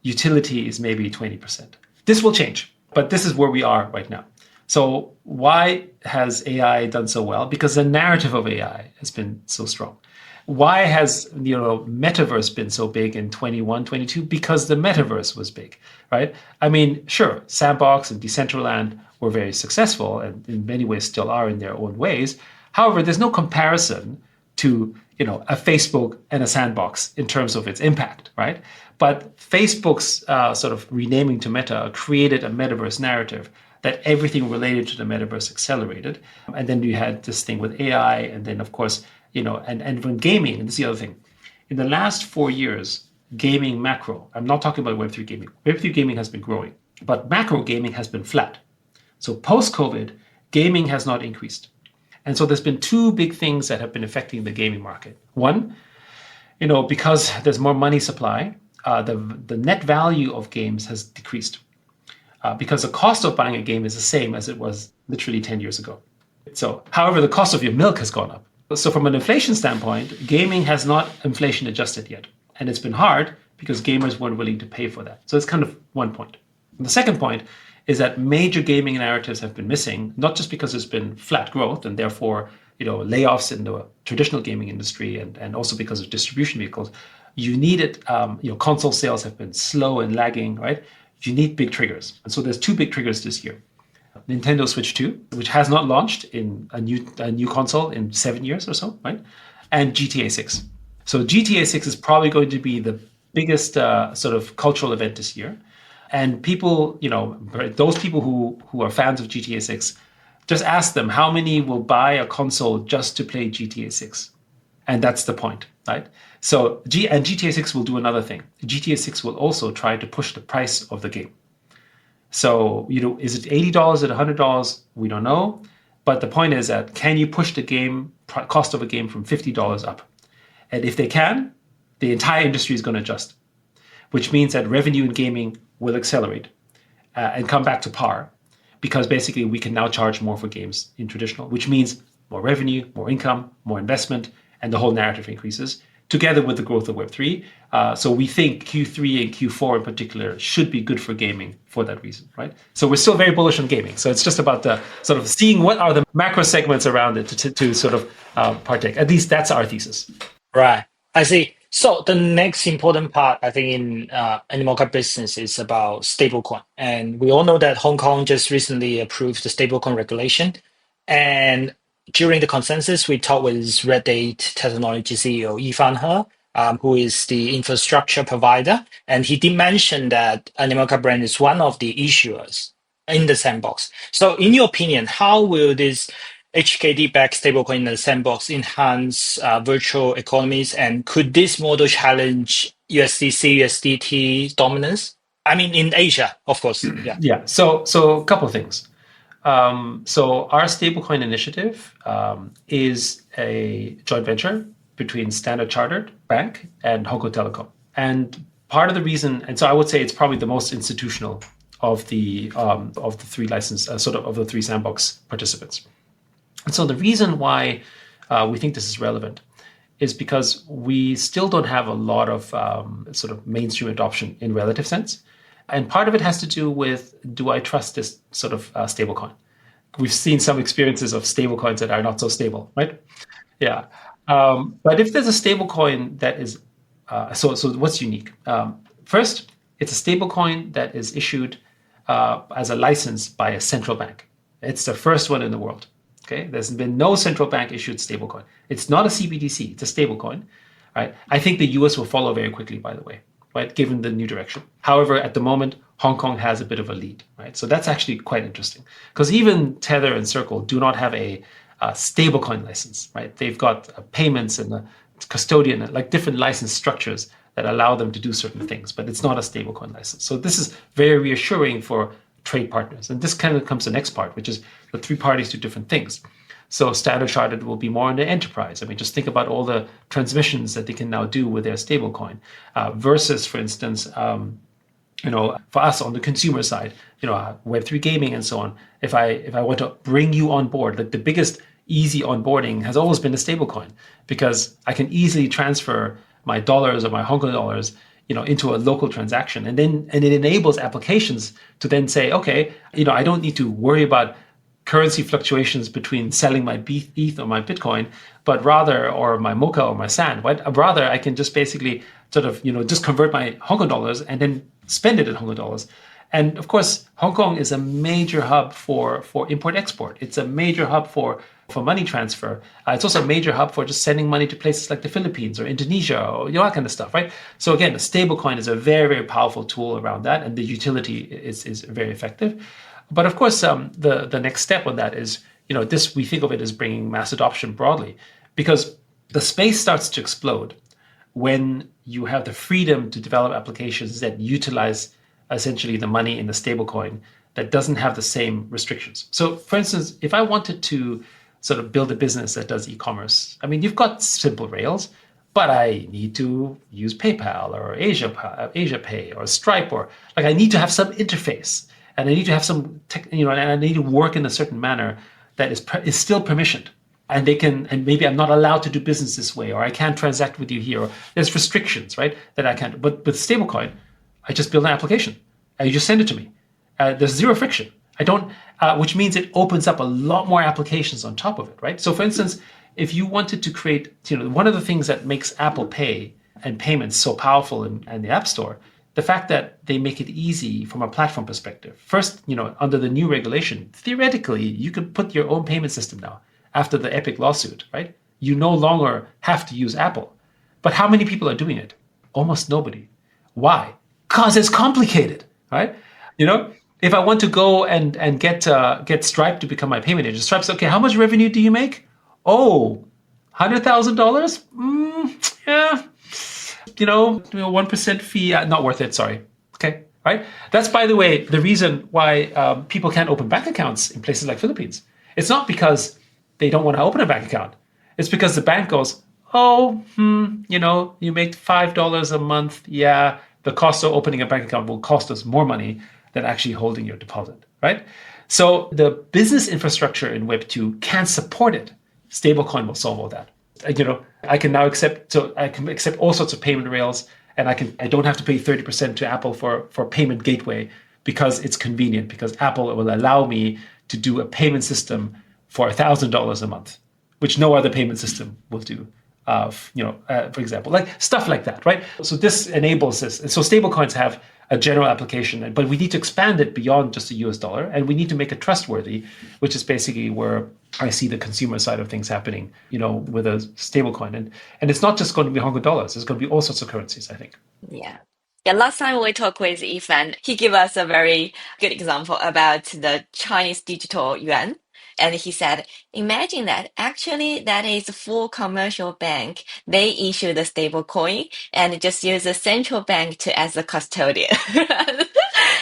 Utility is maybe 20%. This will change, but this is where we are right now. So why has AI done so well? Because the narrative of AI has been so strong. Why has metaverse been so big in 21, 22? Because the metaverse was big, right? I mean, sure, Sandbox and Decentraland were very successful and in many ways still are in their own ways. However, there's no comparison to a Facebook and a Sandbox in terms of its impact, right? But Facebook's sort of renaming to Meta created a metaverse narrative that everything related to the metaverse accelerated. And then you had this thing with AI, and then of course, and when gaming, and this is the other thing, in the last 4 years, gaming macro, I'm not talking about Web3 gaming. Web3 gaming has been growing, but macro gaming has been flat. So post-COVID, gaming has not increased. And so there's been two big things that have been affecting the gaming market. One, because there's more money supply, the net value of games has decreased. Because the cost of buying a game is the same as it was literally 10 years ago. So, however, the cost of your milk has gone up. So from an inflation standpoint, gaming has not inflation adjusted yet. And it's been hard because gamers weren't willing to pay for that. So it's kind of one point. And the second point is that major gaming narratives have been missing, not just because there's been flat growth and therefore layoffs in the traditional gaming industry and also because of distribution vehicles. You need it, console sales have been slow and lagging, right? You need big triggers. And so there's two big triggers this year. Nintendo Switch 2, which has not launched in a new console in 7 years or so, right? And GTA 6. So GTA 6 is probably going to be the biggest sort of cultural event this year. And people, those people who are fans of GTA 6, just ask them how many will buy a console just to play GTA 6. And that's the point, right? So, GTA 6 will do another thing. GTA 6 will also try to push the price of the game. So, is it $80 at $100? We don't know. But the point is that can you push the game cost of a game from $50 up? And if they can, the entire industry is going to adjust, which means that revenue in gaming will accelerate and come back to par because basically we can now charge more for games in traditional, which means more revenue, more income, more investment, and the whole narrative increases together with the growth of Web3. So we think Q3 and Q4 in particular should be good for gaming for that reason, right? So we're still very bullish on gaming. So it's just about the sort of seeing what are the macro segments around it to sort of partake. At least that's our thesis. Right. I see. So the next important part, I think, in Animoca business is about stablecoin. And we all know that Hong Kong just recently approved the stablecoin regulation. And during the consensus, we talked with Red Date Technology CEO Yifan He, who is the infrastructure provider. And he did mention that Animoca Brand is one of the issuers in the sandbox. So in your opinion, how will this HKD-backed stablecoin in the sandbox enhance virtual economies, and could this model challenge USDC, USDT dominance? I mean, in Asia, of course. Yeah. Yeah. So a couple of things. So our stablecoin initiative is a joint venture between Standard Chartered Bank and Hong Kong Telecom. And part of the reason, and so I would say it's probably the most institutional of the three license, of the three sandbox participants. And so the reason why we think this is relevant is because we still don't have a lot of sort of mainstream adoption in relative sense. And part of it has to do with, do I trust this sort of stablecoin? We've seen some experiences of stablecoins that are not so stable, right? Yeah. But if there's a stablecoin that is, so what's unique? First, it's a stablecoin that is issued as a license by a central bank. It's the first one in the world. Okay, there's been no central bank issued stablecoin. It's not a CBDC, it's a stablecoin, right? I think the US will follow very quickly, by the way, right? Given the new direction. However, at the moment, Hong Kong has a bit of a lead, right? So that's actually quite interesting because even Tether and Circle do not have a stablecoin license, right? They've got payments and a custodian, like different license structures that allow them to do certain things, but it's not a stablecoin license. So this is very reassuring for trade partners. And this kind of comes to the next part, which is the three parties do different things. So Standard Chartered will be more in the enterprise. I mean, just think about all the transmissions that they can now do with their stablecoin versus, for instance, for us on the consumer side, Web3 gaming and so on. If I want to bring you on board, like the biggest easy onboarding has always been a stablecoin because I can easily transfer my dollars or my Hong Kong dollars into a local transaction. And it enables applications to then say, okay, I don't need to worry about currency fluctuations between selling my ETH or my Bitcoin, but rather, or my Mocha or my Sand, right? Rather, I can just basically sort of, just convert my Hong Kong dollars and then spend it in Hong Kong dollars. And of course, Hong Kong is a major hub for import-export. It's a major hub for money transfer. It's also a major hub for just sending money to places like the Philippines or Indonesia or that kind of stuff, right? So again, a stablecoin is a very, very powerful tool around that, and the utility is very effective. But of course, the next step on that is, this, we think of it as bringing mass adoption broadly, because the space starts to explode when you have the freedom to develop applications that utilize essentially the money in the stablecoin that doesn't have the same restrictions. So for instance, if I wanted to sort of build a business that does e-commerce, I mean, you've got simple rails, but I need to use PayPal or Asia Pay or Stripe, or like I need to have some interface, and I need to have some and I need to work in a certain manner that is still permissioned. And maybe I'm not allowed to do business this way, or I can't transact with you here, or there's restrictions, right, that I can't. But with stablecoin, I just build an application and you just send it to me. There's zero friction. I don't, which means it opens up a lot more applications on top of it, right? So for instance, if you wanted to create, one of the things that makes Apple Pay and payments so powerful in the App Store, the fact that they make it easy from a platform perspective. First, under the new regulation, theoretically, you could put your own payment system now after the Epic lawsuit, right? You no longer have to use Apple. But how many people are doing it? Almost nobody. Why? Because it's complicated, right? If I want to go and get Stripe to become my payment agent, Stripe's okay. How much revenue do you make? Oh, $100,000? Yeah. 1% fee, not worth it. Sorry. Okay, right? That's, by the way, the reason why people can't open bank accounts in places like Philippines. It's not because they don't want to open a bank account. It's because the bank goes, you make $5 a month. Yeah, the cost of opening a bank account will cost us more money than actually holding your deposit, right? So the business infrastructure in Web 2 can support it. Stablecoin will solve all that. I can now accept all sorts of payment rails, and I don't have to pay 30% to Apple for payment gateway because it's convenient, because Apple will allow me to do a payment system for $1,000 a month, which no other payment system will do. For example, like stuff like that, right? So this enables this. And so stablecoins have a general application, but we need to expand it beyond just the US dollar, and we need to make it trustworthy, which is basically where I see the consumer side of things happening, with a stablecoin. And it's not just going to be Hong Kong dollars. It's going to be all sorts of currencies, I think. Yeah. Yeah, last time we talked with Ifan, he gave us a very good example about the Chinese digital yuan. And he said, imagine that actually that is a full commercial bank. They issue the stable coin and just use the central bank to as a custodian. And I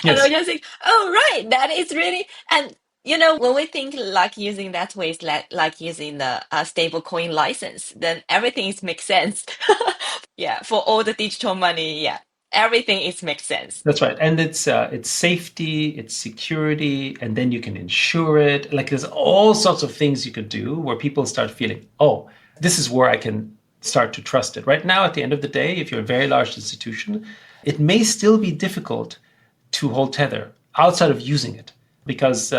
Yes. just think, oh, right, that is really, and when we think like using that way, it's like using the stable coin license, then everything is makes sense. Yeah, for all the digital money, yeah, everything is makes sense. That's right. And it's safety, it's security, and then you can insure it. Like there's all sorts of things you could do where people start feeling, oh, this is where I can start to trust it. Right now, at the end of the day, if you're a very large institution, it may still be difficult to hold tether outside of using it because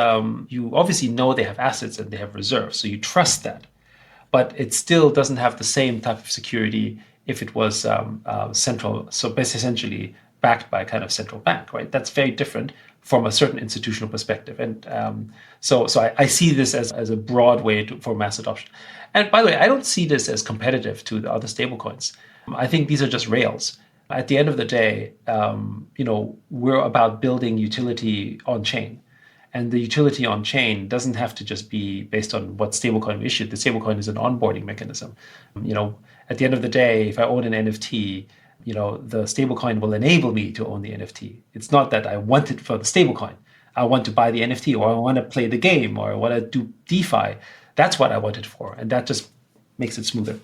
you obviously know they have assets and they have reserves. So you trust that. But it still doesn't have the same type of security if it was central, so basically essentially backed by a kind of central bank, right? That's very different from a certain institutional perspective. And so I see this as a broad way for mass adoption. And by the way, I don't see this as competitive to the other stablecoins. I think these are just rails. At the end of the day, we're about building utility on chain. And the utility on chain doesn't have to just be based on what stablecoin we issued. The stablecoin is an onboarding mechanism. At the end of the day, if I own an NFT, the stablecoin will enable me to own the NFT. It's not that I want it for the stablecoin. I want to buy the NFT, or I want to play the game, or I want to do DeFi. That's what I want it for. And that just makes it smoother.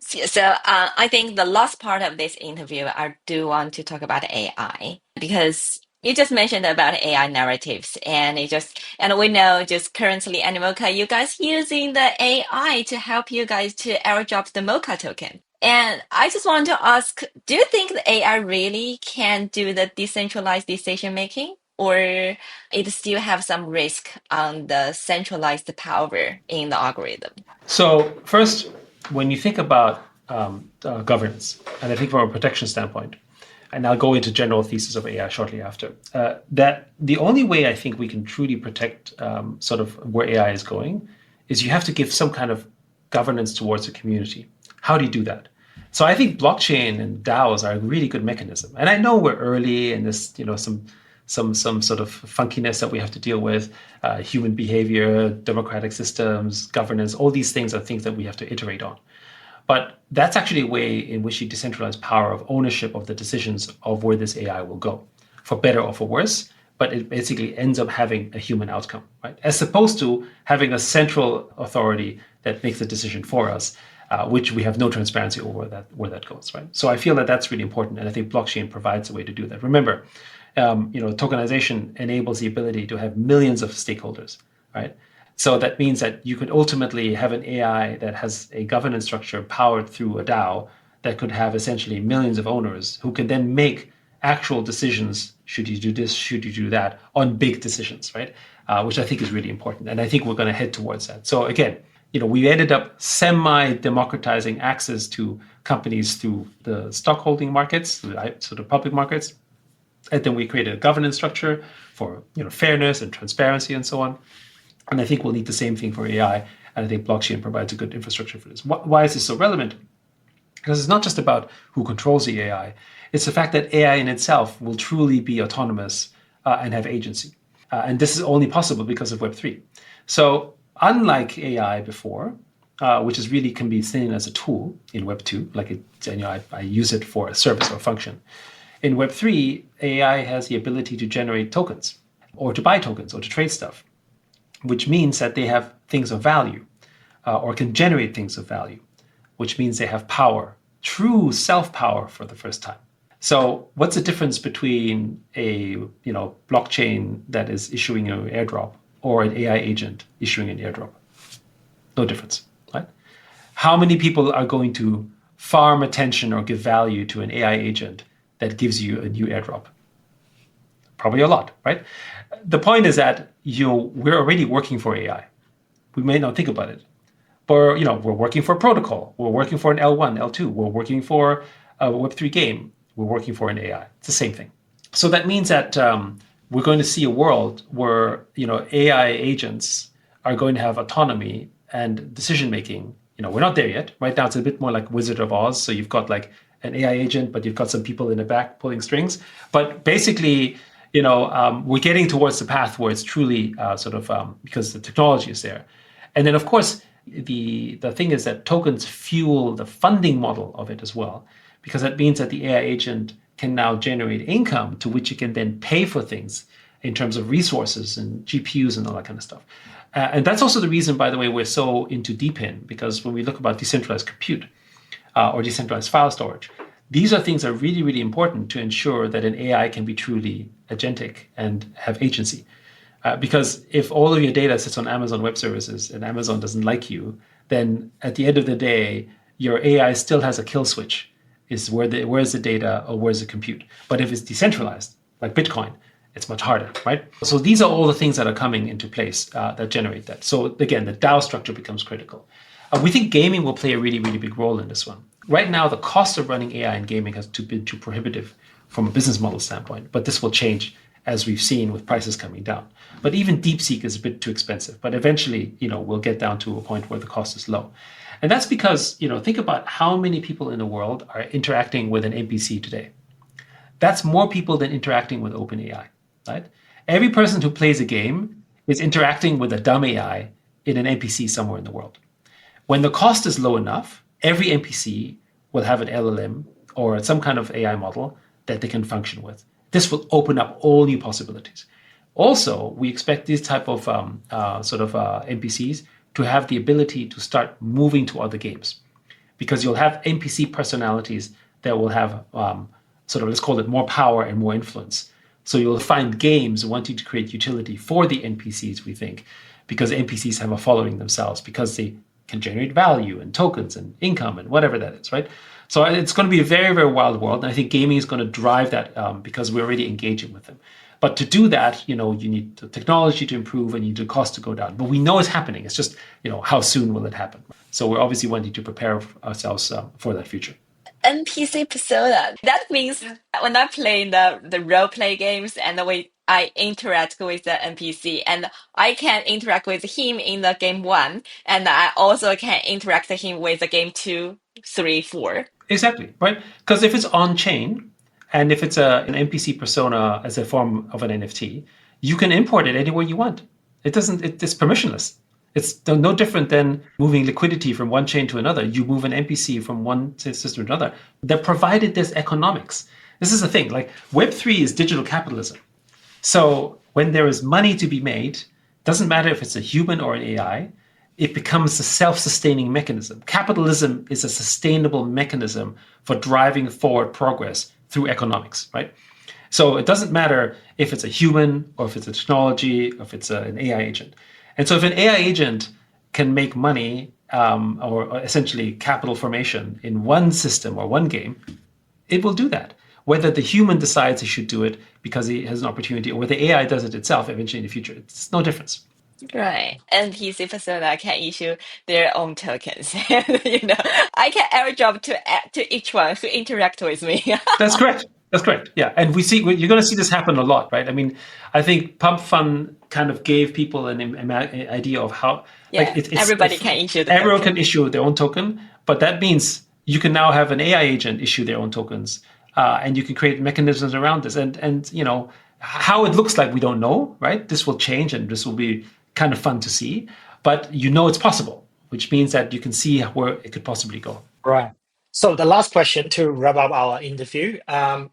So I think the last part of this interview, I do want to talk about AI because you just mentioned about AI narratives, and we know just currently Animoca, you guys using the AI to help you guys to airdrop the Mocha token. And I just want to ask, do you think the AI really can do the decentralized decision making, or it still have some risk on the centralized power in the algorithm? So first, when you think about governance, and I think from a protection standpoint, and I'll go into general thesis of AI shortly after, that the only way I think we can truly protect sort of where AI is going is you have to give some kind of governance towards the community. How do you do that? So I think blockchain and DAOs are a really good mechanism. And I know we're early and there's some sort of funkiness that we have to deal with, human behavior, democratic systems, governance, all these things are things that we have to iterate on. But that's actually a way in which you decentralize power of ownership of the decisions of where this AI will go, for better or for worse. But it basically ends up having a human outcome, right? As opposed to having a central authority that makes the decision for us, which we have no transparency over where that goes, right? So I feel that that's really important, and I think blockchain provides a way to do that. Remember, tokenization enables the ability to have millions of stakeholders, right? So that means that you could ultimately have an AI that has a governance structure powered through a DAO that could have essentially millions of owners who can then make actual decisions. Should you do this? Should you do that? On big decisions, right? Which I think is really important. And I think we're going to head towards that. So again, we ended up semi-democratizing access to companies through the stockholding markets, sort of public markets. And then we created a governance structure for fairness and transparency and so on. And I think we'll need the same thing for AI. And I think blockchain provides a good infrastructure for this. Why is this so relevant? Because it's not just about who controls the AI. It's the fact that AI in itself will truly be autonomous and have agency. And this is only possible because of Web3. So unlike AI before, which is really can be seen as a tool in Web2, like I use it for a service or function. In Web3, AI has the ability to generate tokens or to buy tokens or to trade stuff, which means that they have things of value or can generate things of value, which means they have power, true self-power for the first time. So what's the difference between a blockchain that is issuing an airdrop or an AI agent issuing an airdrop? No difference, right? How many people are going to farm attention or give value to an AI agent that gives you a new airdrop? Probably a lot, right? The point is that we're already working for AI. We may not think about it, but we're working for a protocol. We're working for an L1, L2. We're working for a Web3 game. We're working for an AI. It's the same thing. So that means that we're going to see a world where AI agents are going to have autonomy and decision making. We're not there yet. Right now, it's a bit more like Wizard of Oz. So you've got like an AI agent, but you've got some people in the back pulling strings. But basically, we're getting towards the path where it's truly because the technology is there. And then, of course, the thing is that tokens fuel the funding model of it as well, because that means that the AI agent can now generate income to which you can then pay for things in terms of resources and GPUs and all that kind of stuff. And that's also the reason, by the way, we're so into DePIN, because when we look about decentralized compute or decentralized file storage, these are things that are really, really important to ensure that an AI can be truly agentic and have agency. Because if all of your data sits on Amazon Web Services and Amazon doesn't like you, then at the end of the day, your AI still has a kill switch. Is where's the data or where's the compute? But if it's decentralized, like Bitcoin, it's much harder, right? So these are all the things that are coming into place that generate that. So again, the DAO structure becomes critical. We think gaming will play a really, really big role in this one. Right now, the cost of running AI in gaming has been too prohibitive from a business model standpoint, but this will change as we've seen with prices coming down. But even DeepSeek is a bit too expensive, but eventually, we'll get down to a point where the cost is low. And that's because, think about how many people in the world are interacting with an NPC today. That's more people than interacting with OpenAI, right? Every person who plays a game is interacting with a dumb AI in an NPC somewhere in the world. When the cost is low enough, every NPC will have an LLM or some kind of AI model that they can function with. This will open up all new possibilities. Also, we expect these type of NPCs to have the ability to start moving to other games, because you'll have NPC personalities that will have let's call it more power and more influence. So you'll find games wanting to create utility for the NPCs, we think, because NPCs have a following themselves, because they can generate value and tokens and income and whatever that is, right? So it's going to be a very, very wild world. And I think gaming is going to drive that because we're already engaging with them. But to do that, you need the technology to improve and you need the cost to go down. But we know it's happening. It's just, how soon will it happen? So we're obviously wanting to prepare ourselves for that future. NPC persona. That means when I play the role play games and I interact with the NPC, and I can interact with him in the game 1, and I also can interact with him with the game 2, 3, 4. Exactly, right? Because if it's on chain, and if it's an NPC persona as a form of an NFT, you can import it anywhere you want. It's permissionless. It's no different than moving liquidity from one chain to another. You move an NPC from one system to another. They're provided there's economics. This is the thing, like Web3 is digital capitalism. So when there is money to be made, doesn't matter if it's a human or an AI, it becomes a self-sustaining mechanism. Capitalism is a sustainable mechanism for driving forward progress through economics, right? So it doesn't matter if it's a human or if it's a technology or if it's an AI agent. And so if an AI agent can make money or essentially capital formation in one system or one game, it will do that. Whether the human decides he should do it because he has an opportunity, or whether AI does it itself eventually in the future, it's no difference. Right. NPC persona can issue their own tokens. I can airdrop to each one who interact with me. That's correct. That's correct. Yeah. And you're going to see this happen a lot, right? I mean, I think Pump Fund kind of gave people an idea of how everybody can issue everyone can issue their own token, but that means you can now have an AI agent issue their own tokens, and you can create mechanisms around this. And how it looks like, we don't know, right? This will change, and this will be kind of fun to see, but it's possible, which means that you can see where it could possibly go. Right. So the last question to wrap up our interview,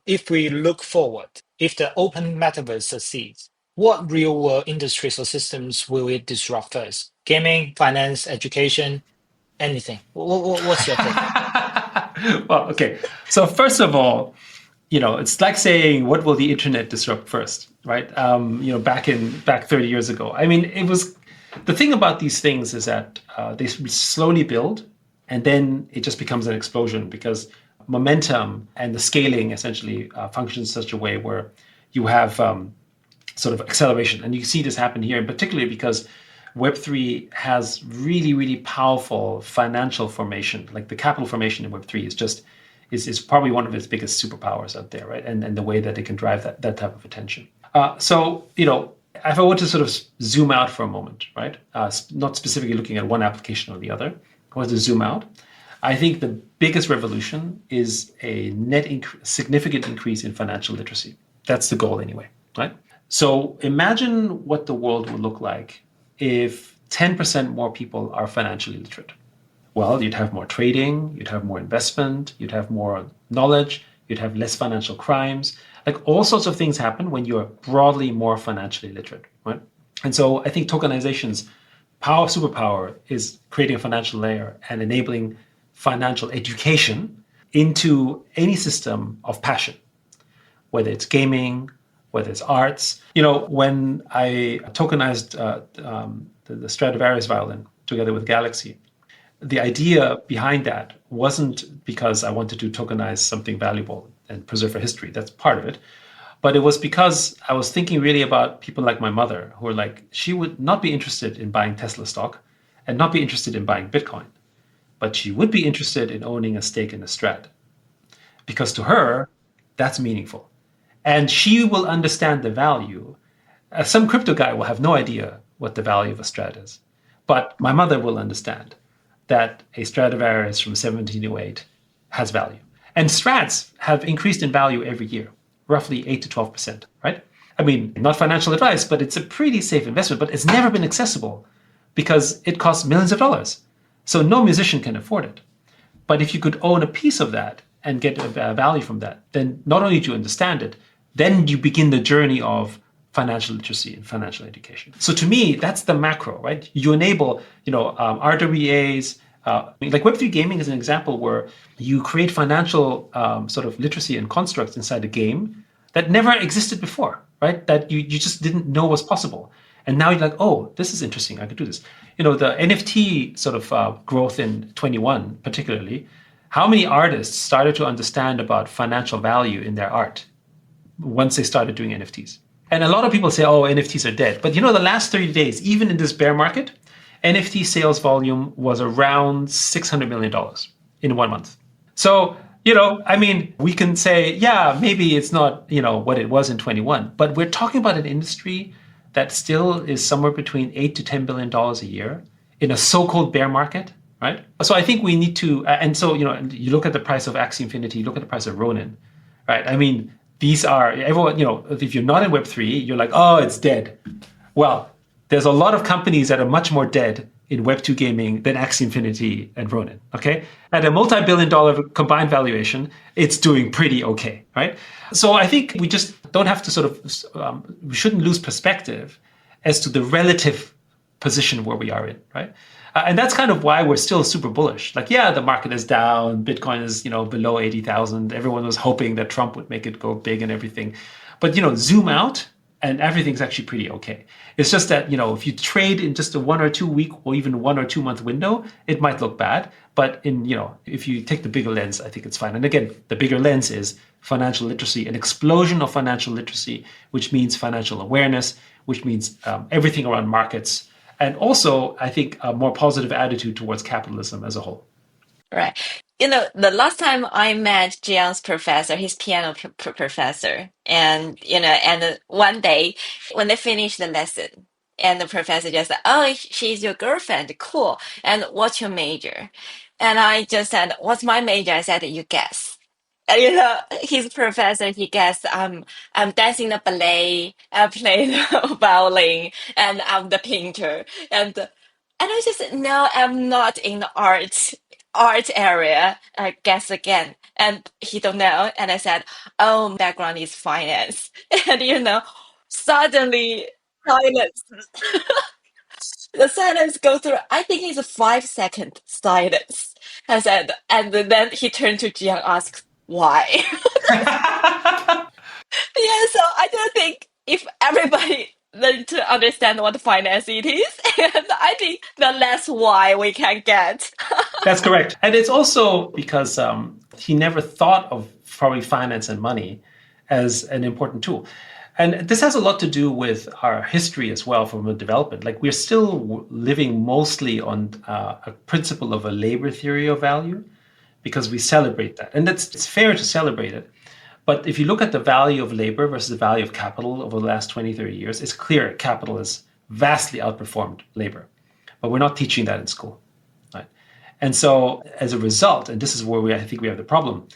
if we look forward, if the open metaverse succeeds, what real world industries or systems will it disrupt first? Gaming, finance, education, anything? What's your take? Well, okay. So first of all, it's like saying, what will the internet disrupt first, right? Back 30 years ago. I mean, the thing about these things is that they slowly build, and then it just becomes an explosion, because momentum and the scaling essentially functions in such a way where you have sort of acceleration. And you see this happen here, in particular because Web3 has really, really powerful financial formation. Like the capital formation in Web3 is probably one of its biggest superpowers out there, right? And the way that it can drive that type of attention. So, if I want to sort of zoom out for a moment, right? Not specifically looking at one application or the other, I want to zoom out. I think the biggest revolution is a significant increase in financial literacy. That's the goal anyway, right? So imagine what the world would look like if 10% more people are financially literate. Well, you'd have more trading, you'd have more investment, you'd have more knowledge, you'd have less financial crimes. Like all sorts of things happen when you're broadly more financially literate, right? And so I think tokenization's superpower is creating a financial layer and enabling financial education into any system of passion, whether it's gaming, whether it's arts. When I tokenized the Stradivarius violin together with Galaxy, the idea behind that wasn't because I wanted to tokenize something valuable and preserve for history. That's part of it. But it was because I was thinking really about people like my mother, who are like, she would not be interested in buying Tesla stock and not be interested in buying Bitcoin, but she would be interested in owning a stake in a Strad, because to her, that's meaningful. And she will understand the value. Some crypto guy will have no idea what the value of a Strad is, but my mother will understand that a Stradivarius from 1708 has value. And Strads have increased in value every year, roughly 8 to 12%, right? I mean, not financial advice, but it's a pretty safe investment, but it's never been accessible because it costs millions of dollars. So no musician can afford it. But if you could own a piece of that and get a value from that, then not only do you understand it, then you begin the journey of financial literacy and financial education. So to me, that's the macro, right? You enable, RWAs, like Web3 gaming is an example where you create financial sort of literacy and constructs inside a game that never existed before, right? That you just didn't know was possible. And now you're like, oh, this is interesting. I could do this. The NFT sort of growth in 21, particularly, how many artists started to understand about financial value in their art once they started doing NFTs? And a lot of people say, oh, NFTs are dead. But the last 30 days, even in this bear market, NFT sales volume was around $600 million in 1 month. So, we can say, yeah, maybe it's not, what it was in 21, but we're talking about an industry that still is somewhere between $8 to $10 billion a year in a so-called bear market, right? So I think we need to, and so, you look at the price of Axie Infinity, you look at the price of Ronin, right? I mean, these are, everyone, if you're not in Web3, you're like, oh, it's dead. Well, there's a lot of companies that are much more dead in Web2 gaming than Axie Infinity and Ronin, okay? At a multi-billion-dollar combined valuation, it's doing pretty okay, right? So I think we just don't have to sort of, we shouldn't lose perspective as to the relative position where we are in, right? And that's kind of why we're still super bullish. Like, yeah, the market is down, Bitcoin is, below 80,000. Everyone was hoping that Trump would make it go big and everything. But, zoom out, and everything's actually pretty okay. It's just that, if you trade in just a 1 or 2 week or even 1 or 2 month window, it might look bad. But if you take the bigger lens, I think it's fine. And again, the bigger lens is financial literacy, an explosion of financial literacy, which means financial awareness, which means everything around markets. And also, I think a more positive attitude towards capitalism as a whole. Right. The last time I met Zhiyang's professor, his piano professor, and, and one day when they finished the lesson, and the professor just said, oh, she's your girlfriend. Cool. And what's your major? And I just said, what's my major? I said, you guess. And, his professor, he guessed, I'm dancing the ballet, I play the violin, and I'm the painter. And I just, no, I'm not in the art area. I guess again. And he don't know. And I said, oh, background is finance. And, suddenly silence. The silence goes through, I think it's a 5 second silence. I said, and then he turned to Jiang and asked, why? Yeah, so I don't think if everybody learn to understand what finance it is, and I think the less why we can get. That's correct. And it's also because he never thought of probably finance and money as an important tool. And this has a lot to do with our history as well from a development. Like, we're still living mostly on a principle of a labor theory of value because we celebrate that. And it's fair to celebrate it. But if you look at the value of labor versus the value of capital over the last 20, 30 years, it's clear capital has vastly outperformed labor. But we're not teaching that in school, right? And so as a result, and this is where I think we have the problem,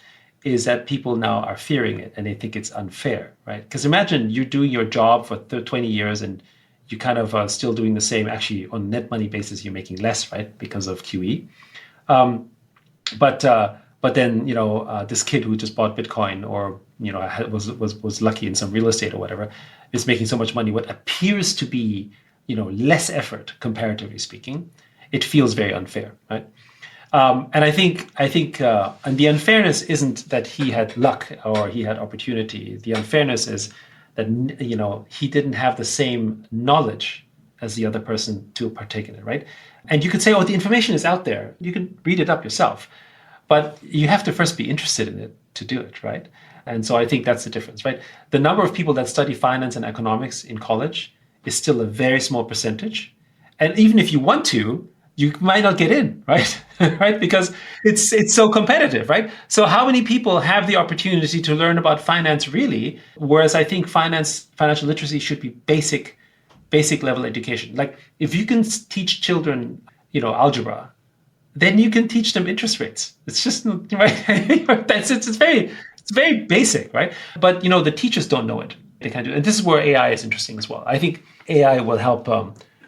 is that people now are fearing it and they think it's unfair, right? Because imagine you're doing your job for 20 years and you kind of are still doing the same. Actually, on net money basis, you're making less, right? Because of QE. But then, this kid who just bought Bitcoin or, was lucky in some real estate or whatever, is making so much money. What appears to be, less effort, comparatively speaking, it feels very unfair, right? And I think, and the unfairness isn't that he had luck or he had opportunity. The unfairness is that, he didn't have the same knowledge as the other person to partake in it, right? And you could say, the information is out there. You can read it up yourself. But you have to first be interested in it to do it, right? And so I think that's the difference, right? The number of people that study finance and economics in college is still a very small percentage. And even if you want to, you might not get in, right? Right? Because it's so competitive, right? So how many people have the opportunity to learn about finance really? Whereas I think financial literacy should be basic level education. Like if you can teach children, algebra, then you can teach them interest rates. It's just right. It's very basic, right? But the teachers don't know it. They can't do it. And this is where AI is interesting as well. I think AI will help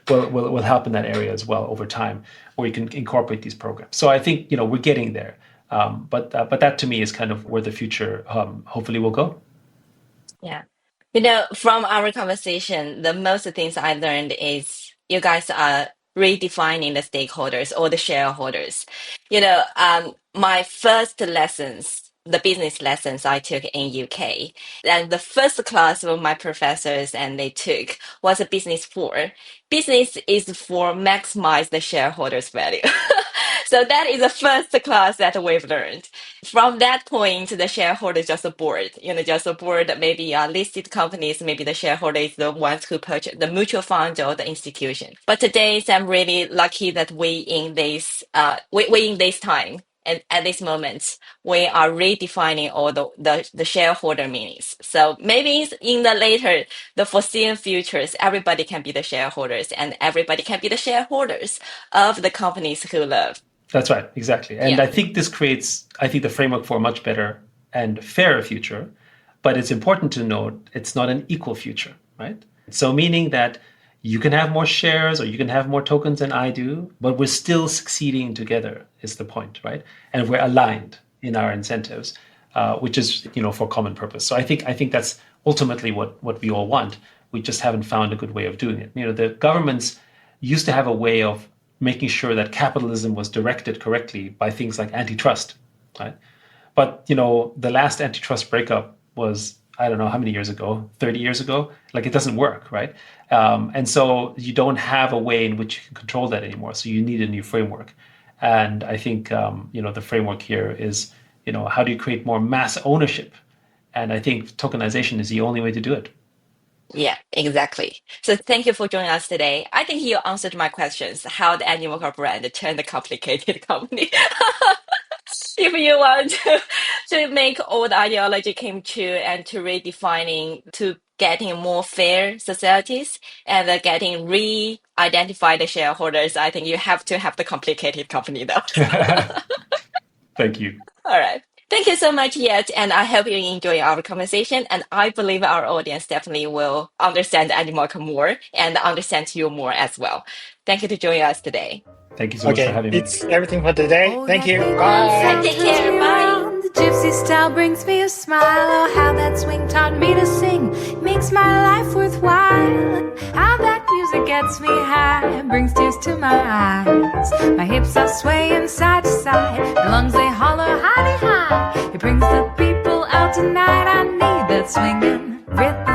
will help in that area as well over time, where you can incorporate these programs. So I think we're getting there. But that to me is kind of where the future hopefully will go. Yeah. From our conversation, the most things I learned is you guys are redefining the stakeholders or the shareholders. My first lessons, the business lessons I took in UK, and the first class of my professors and they took was a business 4. Business is for maximize the shareholders' value. So that is the first class that we've learned. From that point, the shareholder is just a board, just a board, maybe listed companies, maybe the shareholder is the ones who purchase the mutual fund or the institution. But today, I'm really lucky that we in this time. And at this moment, we are redefining all the shareholder meanings. So maybe in the foreseeing futures, everybody can be the shareholders and everybody can be the shareholders of the companies who love. That's right, exactly. And yeah. I think this creates, the framework for a much better and fairer future. But it's important to note it's not an equal future, right? So meaning that you can have more shares or you can have more tokens than I do, but we're still succeeding together is the point, right? And we're aligned in our incentives, which is, for common purpose. So I think that's ultimately what we all want. We just haven't found a good way of doing it. The governments used to have a way of making sure that capitalism was directed correctly by things like antitrust, right? But, the last antitrust breakup was, I don't know how many years ago, 30 years ago, like it doesn't work, right? And so you don't have a way in which you can control that anymore. So you need a new framework. And I think, the framework here is, how do you create more mass ownership? And I think tokenization is the only way to do it. Yeah, exactly. So thank you for joining us today. I think you answered my questions, how the Animoca brand turned a complicated company. If you want to make all the ideology came true and to redefining, to getting more fair societies and getting re-identify the shareholders, I think you have to have the complicated company though. Thank you. All right. Thank you so much, Yat, and I hope you enjoy our conversation. And I believe our audience definitely will understand Animoca more and understand you more as well. Thank you for joining us today. Thank you so much for having me. It's everything for today. Thank you. Bye. Take care. Bye. The gypsy style brings me a smile. Oh, how that swing taught me to sing makes my life worthwhile. How that music gets me high, brings tears to my eyes. My hips are swaying side to side, my lungs they holler high. It brings the people out tonight. I need that swinging rhythm.